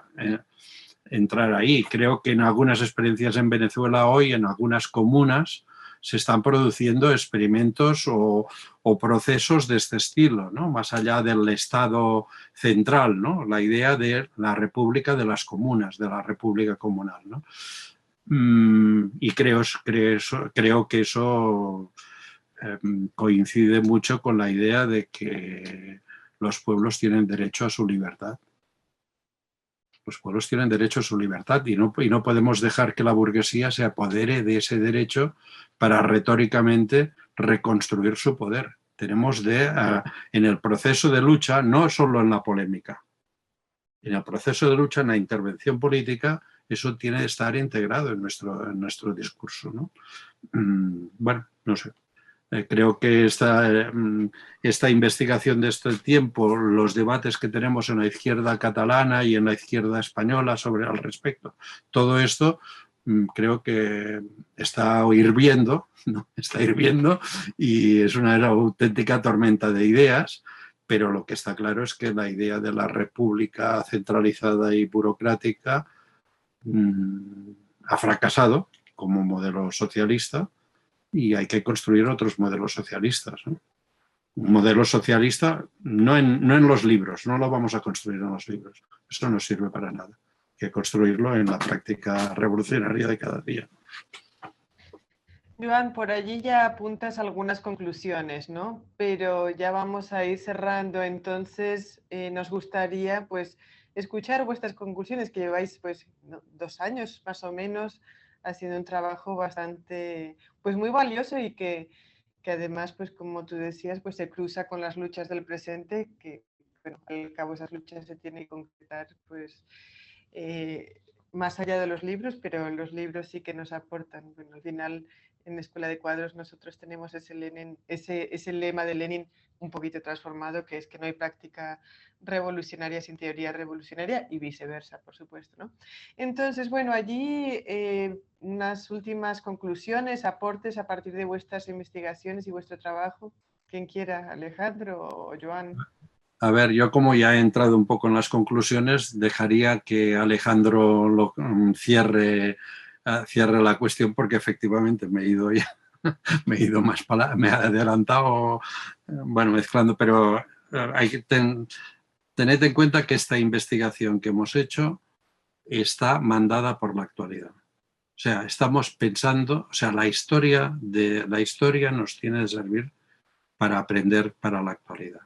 entrar ahí. Creo que en algunas experiencias en Venezuela hoy, en algunas comunas, se están produciendo experimentos o procesos de este estilo, ¿no? Más allá del Estado central, ¿no? La idea de la república de las comunas, de la república comunal, ¿no? Y creo que eso coincide mucho con la idea de que los pueblos tienen derecho a su libertad. Los pueblos tienen derecho a su libertad y no podemos dejar que la burguesía se apodere de ese derecho para retóricamente reconstruir su poder. Tenemos en el proceso de lucha, no solo en la polémica, en el proceso de lucha, en la intervención política, eso tiene que estar integrado en nuestro discurso, ¿no? Bueno, no sé. Creo que esta investigación de este tiempo, los debates que tenemos en la izquierda catalana y en la izquierda española al respecto, todo esto creo que está hirviendo, ¿no? Está hirviendo y es una auténtica tormenta de ideas, pero lo que está claro es que la idea de la república centralizada y burocrática ha fracasado como modelo socialista. Y hay que construir otros modelos socialistas, ¿no? Un modelo socialista no en los libros, no lo vamos a construir en los libros. Eso no sirve para nada. Hay que construirlo en la práctica revolucionaria de cada día. Joan, por allí ya apuntas algunas conclusiones, ¿no? Pero ya vamos a ir cerrando, entonces nos gustaría pues escuchar vuestras conclusiones, que lleváis pues 2 años más o menos haciendo un trabajo bastante, pues muy valioso y que además, pues como tú decías, pues se cruza con las luchas del presente, que bueno, al cabo esas luchas se tienen que concretar pues más allá de los libros, pero los libros sí que nos aportan. Bueno, al final en Escuela de Cuadros nosotros tenemos ese lema de Lenin un poquito transformado, que es que no hay práctica revolucionaria sin teoría revolucionaria y viceversa, por supuesto, ¿no? Entonces, bueno, allí unas últimas conclusiones, aportes a partir de vuestras investigaciones y vuestro trabajo. Quien quiera, Alejandro o Joan. A ver, yo como ya he entrado un poco en las conclusiones, dejaría que Alejandro cierre la cuestión, porque efectivamente me he ido ya, me he ido más para, me he adelantado, bueno, mezclando, pero hay que tened en cuenta que esta investigación que hemos hecho está mandada por la actualidad. O sea, estamos pensando, o sea, la historia nos tiene que servir para aprender para la actualidad.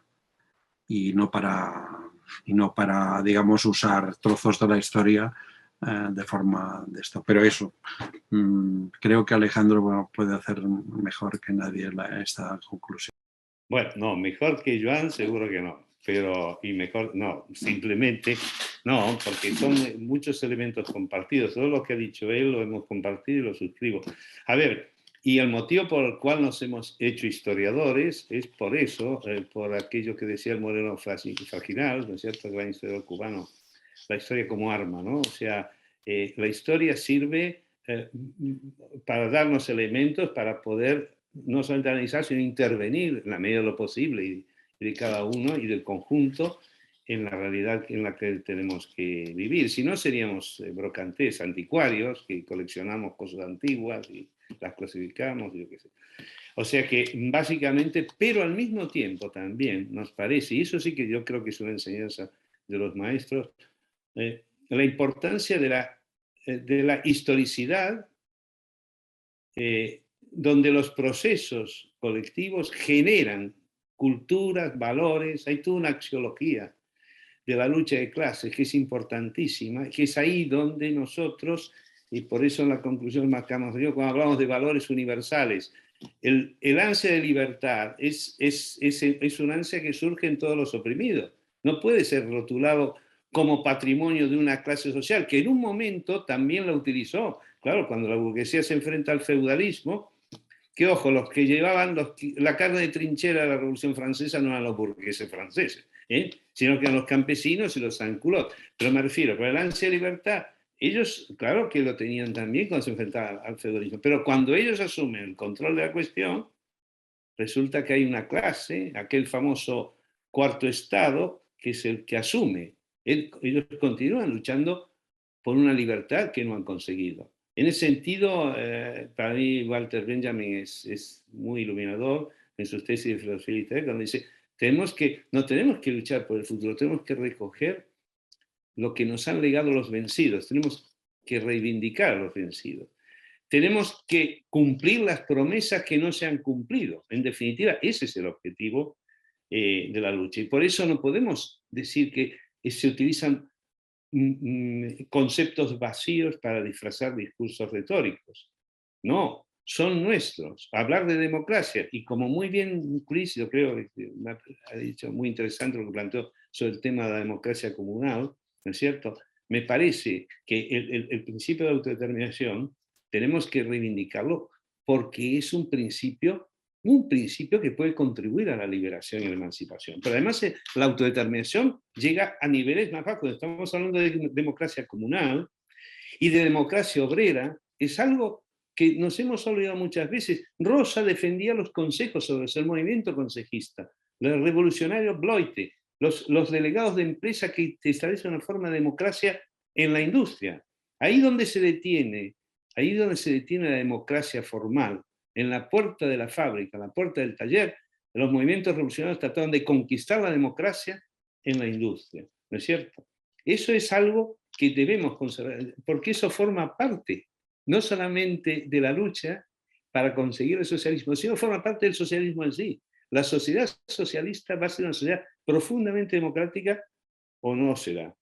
Y no para, digamos, usar trozos de la historia de forma de esto. Pero eso, creo que Alejandro puede hacer mejor que nadie esta conclusión. Bueno, no, mejor que Joan seguro que no. pero, y mejor, no, simplemente, no, porque son muchos elementos compartidos. Todo lo que ha dicho él lo hemos compartido y lo suscribo. A ver, y el motivo por el cual nos hemos hecho historiadores es por eso, por aquello que decía el Moreno Faginal, ¿no es cierto?, el gran historiador cubano, la historia como arma, ¿no? O sea, la historia sirve para darnos elementos para poder no solamente analizar, sino intervenir en la medida de lo posible y de cada uno y del conjunto en la realidad en la que tenemos que vivir. Si no, seríamos brocantes, anticuarios, que coleccionamos cosas antiguas y las clasificamos, yo qué sé. O sea que básicamente, pero al mismo tiempo también nos parece, y eso sí que yo creo que es una enseñanza de los maestros, la importancia de la historicidad, donde los procesos colectivos generan culturas, valores, hay toda una axiología de la lucha de clases que es importantísima, que es ahí donde nosotros, y por eso en la conclusión marcamos, cuando hablamos de valores universales, el ansia de libertad es un ansia que surge en todos los oprimidos. No puede ser rotulado como patrimonio de una clase social, que en un momento también la utilizó. Claro, cuando la burguesía se enfrenta al feudalismo, que ojo, los que llevaban la carne de trinchera de la Revolución Francesa no eran los burgueses franceses, sino que eran los campesinos y los sans-culottes. Pero me refiero, por el ansia de libertad, ellos, claro que lo tenían también cuando se enfrentaban al feudalismo, pero cuando ellos asumen el control de la cuestión, resulta que hay una clase, aquel famoso cuarto estado, que es el que asume. Ellos continúan luchando por una libertad que no han conseguido. En ese sentido, para mí Walter Benjamin es muy iluminador en sus tesis de filosofía literaria, cuando dice, no tenemos que luchar por el futuro, tenemos que recoger lo que nos han legado los vencidos, tenemos que reivindicar a los vencidos. Tenemos que cumplir las promesas que no se han cumplido. En definitiva, ese es el objetivo de la lucha. Y por eso no podemos decir que se utilizan conceptos vacíos para disfrazar discursos retóricos. No, son nuestros. Hablar de democracia, y como muy bien Chris, yo creo que ha dicho muy interesante lo que planteó sobre el tema de la democracia comunal, ¿no es cierto? Me parece que el principio de autodeterminación tenemos que reivindicarlo porque es un principio que puede contribuir a la liberación y la emancipación. Pero además la autodeterminación llega a niveles más bajos. Estamos hablando de democracia comunal y de democracia obrera. Es algo que nos hemos olvidado muchas veces. Rosa defendía los consejos sobre el movimiento consejista, el revolucionario Bloite, los delegados de empresa que establecen una forma de democracia en la industria. Ahí donde se detiene la democracia formal, en la puerta de la fábrica, en la puerta del taller, los movimientos revolucionarios trataron de conquistar la democracia en la industria, ¿no es cierto? Eso es algo que debemos conservar, porque eso forma parte, no solamente de la lucha para conseguir el socialismo, sino forma parte del socialismo en sí. La sociedad socialista va a ser una sociedad profundamente democrática o no será.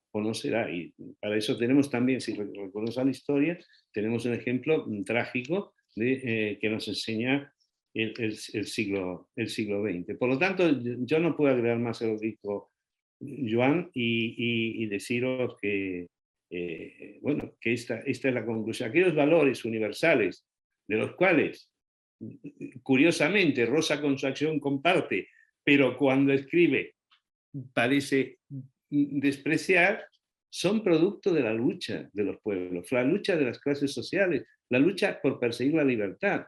Y para eso tenemos también, si recordamos a la historia, tenemos un ejemplo trágico que nos enseña el siglo XX. Por lo tanto, yo no puedo agregar más a lo que dijo Joan y deciros que, bueno, que esta es la conclusión. Aquellos valores universales de los cuales, curiosamente, Rosa con su acción comparte, pero cuando escribe parece despreciar, son producto de la lucha de los pueblos, la lucha de las clases sociales, la lucha por perseguir la libertad.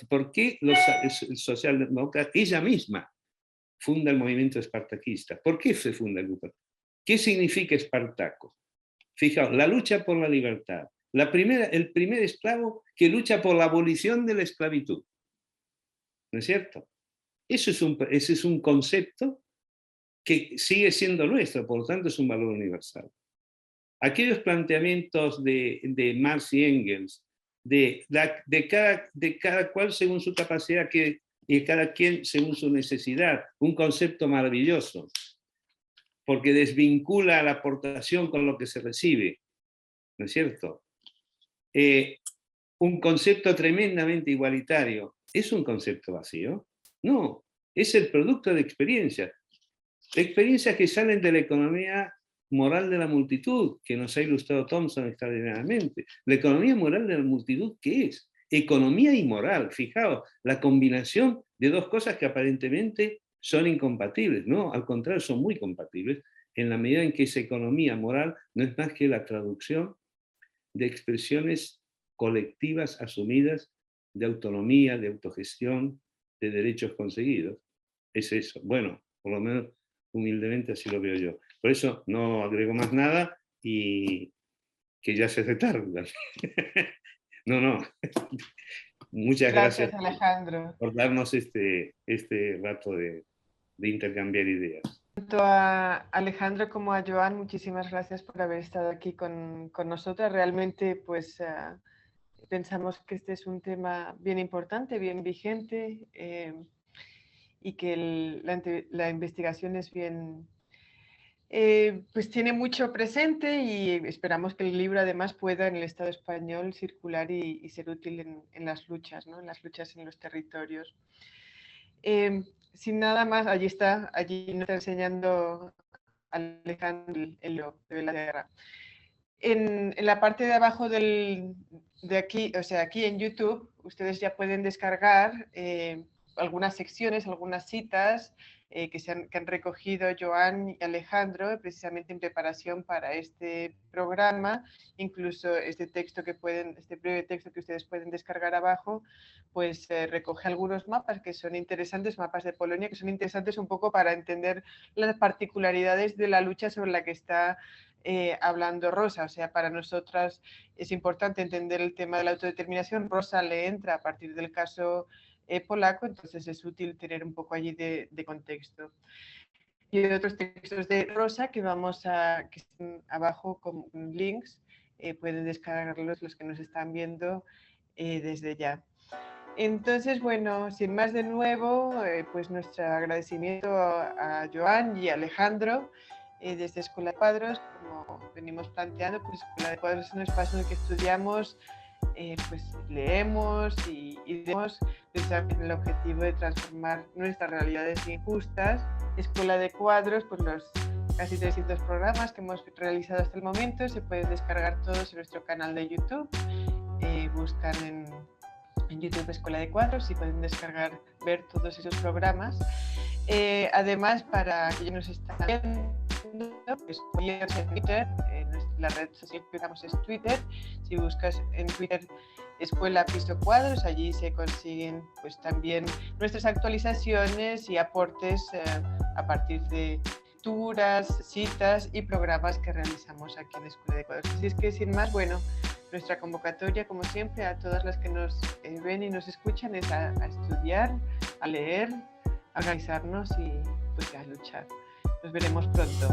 ¿Por qué los socialdemócratas, ella misma, funda el movimiento espartaquista? ¿Por qué se funda el grupo? ¿Qué significa Espartaco? Fijaos, la lucha por la libertad. El primer esclavo que lucha por la abolición de la esclavitud. ¿No es cierto? Ese es un concepto que sigue siendo nuestro, por lo tanto es un valor universal. Aquellos planteamientos de Marx y Engels, de cada cual según su capacidad y cada quien según su necesidad, un concepto maravilloso, porque desvincula la aportación con lo que se recibe, ¿no es cierto? Un concepto tremendamente igualitario, ¿es un concepto vacío? No, es el producto de experiencia. experiencias que salen de la economía moral de la multitud, que nos ha ilustrado Thompson extraordinariamente. La economía moral de la multitud, ¿qué es? Economía y moral. Fijaos, la combinación de dos cosas que aparentemente son incompatibles, ¿no? Al contrario, son muy compatibles, en la medida en que esa economía moral no es más que la traducción de expresiones colectivas asumidas de autonomía, de autogestión, de derechos conseguidos. Es eso. Bueno, por lo menos humildemente así lo veo yo. Por eso no agrego más nada y que ya se hace tarde. No. Muchas gracias Alejandro. por darnos este rato de intercambiar ideas. Tanto a Alejandro como a Joan, muchísimas gracias por haber estado aquí con nosotras. Realmente, pues, pensamos que este es un tema bien importante, bien vigente, y que la investigación es bien, pues tiene mucho presente, y esperamos que el libro además pueda en el Estado español circular y ser útil en las luchas, ¿no? En las luchas en los territorios. Sin nada más, allí nos está enseñando Alejandro el libro de la guerra. En la parte de abajo de aquí, o sea, aquí en YouTube, ustedes ya pueden descargar algunas secciones, algunas citas que han recogido Joan y Alejandro precisamente en preparación para este programa. Incluso este breve texto que ustedes pueden descargar abajo, pues recoge algunos mapas que son interesantes, mapas de Polonia, que son interesantes un poco para entender las particularidades de la lucha sobre la que está hablando Rosa. O sea, para nosotras es importante entender el tema de la autodeterminación. Rosa le entra a partir del caso polaco, entonces es útil tener un poco allí de contexto. Y otros textos de Rosa que que están abajo con links, pueden descargarlos los que nos están viendo desde ya. Entonces, bueno, sin más de nuevo, pues nuestro agradecimiento a Joan y a Alejandro desde Escuela de Cuadros. Como venimos planteando, pues Escuela de Cuadros es un espacio en el que estudiamos, pues leemos y vemos precisamente el objetivo de transformar nuestras realidades injustas. Escuela de Cuadros, pues los casi 300 programas que hemos realizado hasta el momento se pueden descargar todos en nuestro canal de YouTube. Buscan en YouTube Escuela de Cuadros y pueden ver todos esos programas. Además, para aquellos que nos están viendo, pues en Twitter, la red social que usamos es Twitter. Si buscas en Twitter Escuela Piso Cuadros, allí se consiguen pues también nuestras actualizaciones y aportes a partir de lecturas, citas y programas que realizamos aquí en Escuela de Cuadros. Así es que, sin más, bueno, nuestra convocatoria, como siempre, a todas las que nos ven y nos escuchan es a estudiar, a leer, a organizarnos y pues a luchar. Nos veremos pronto.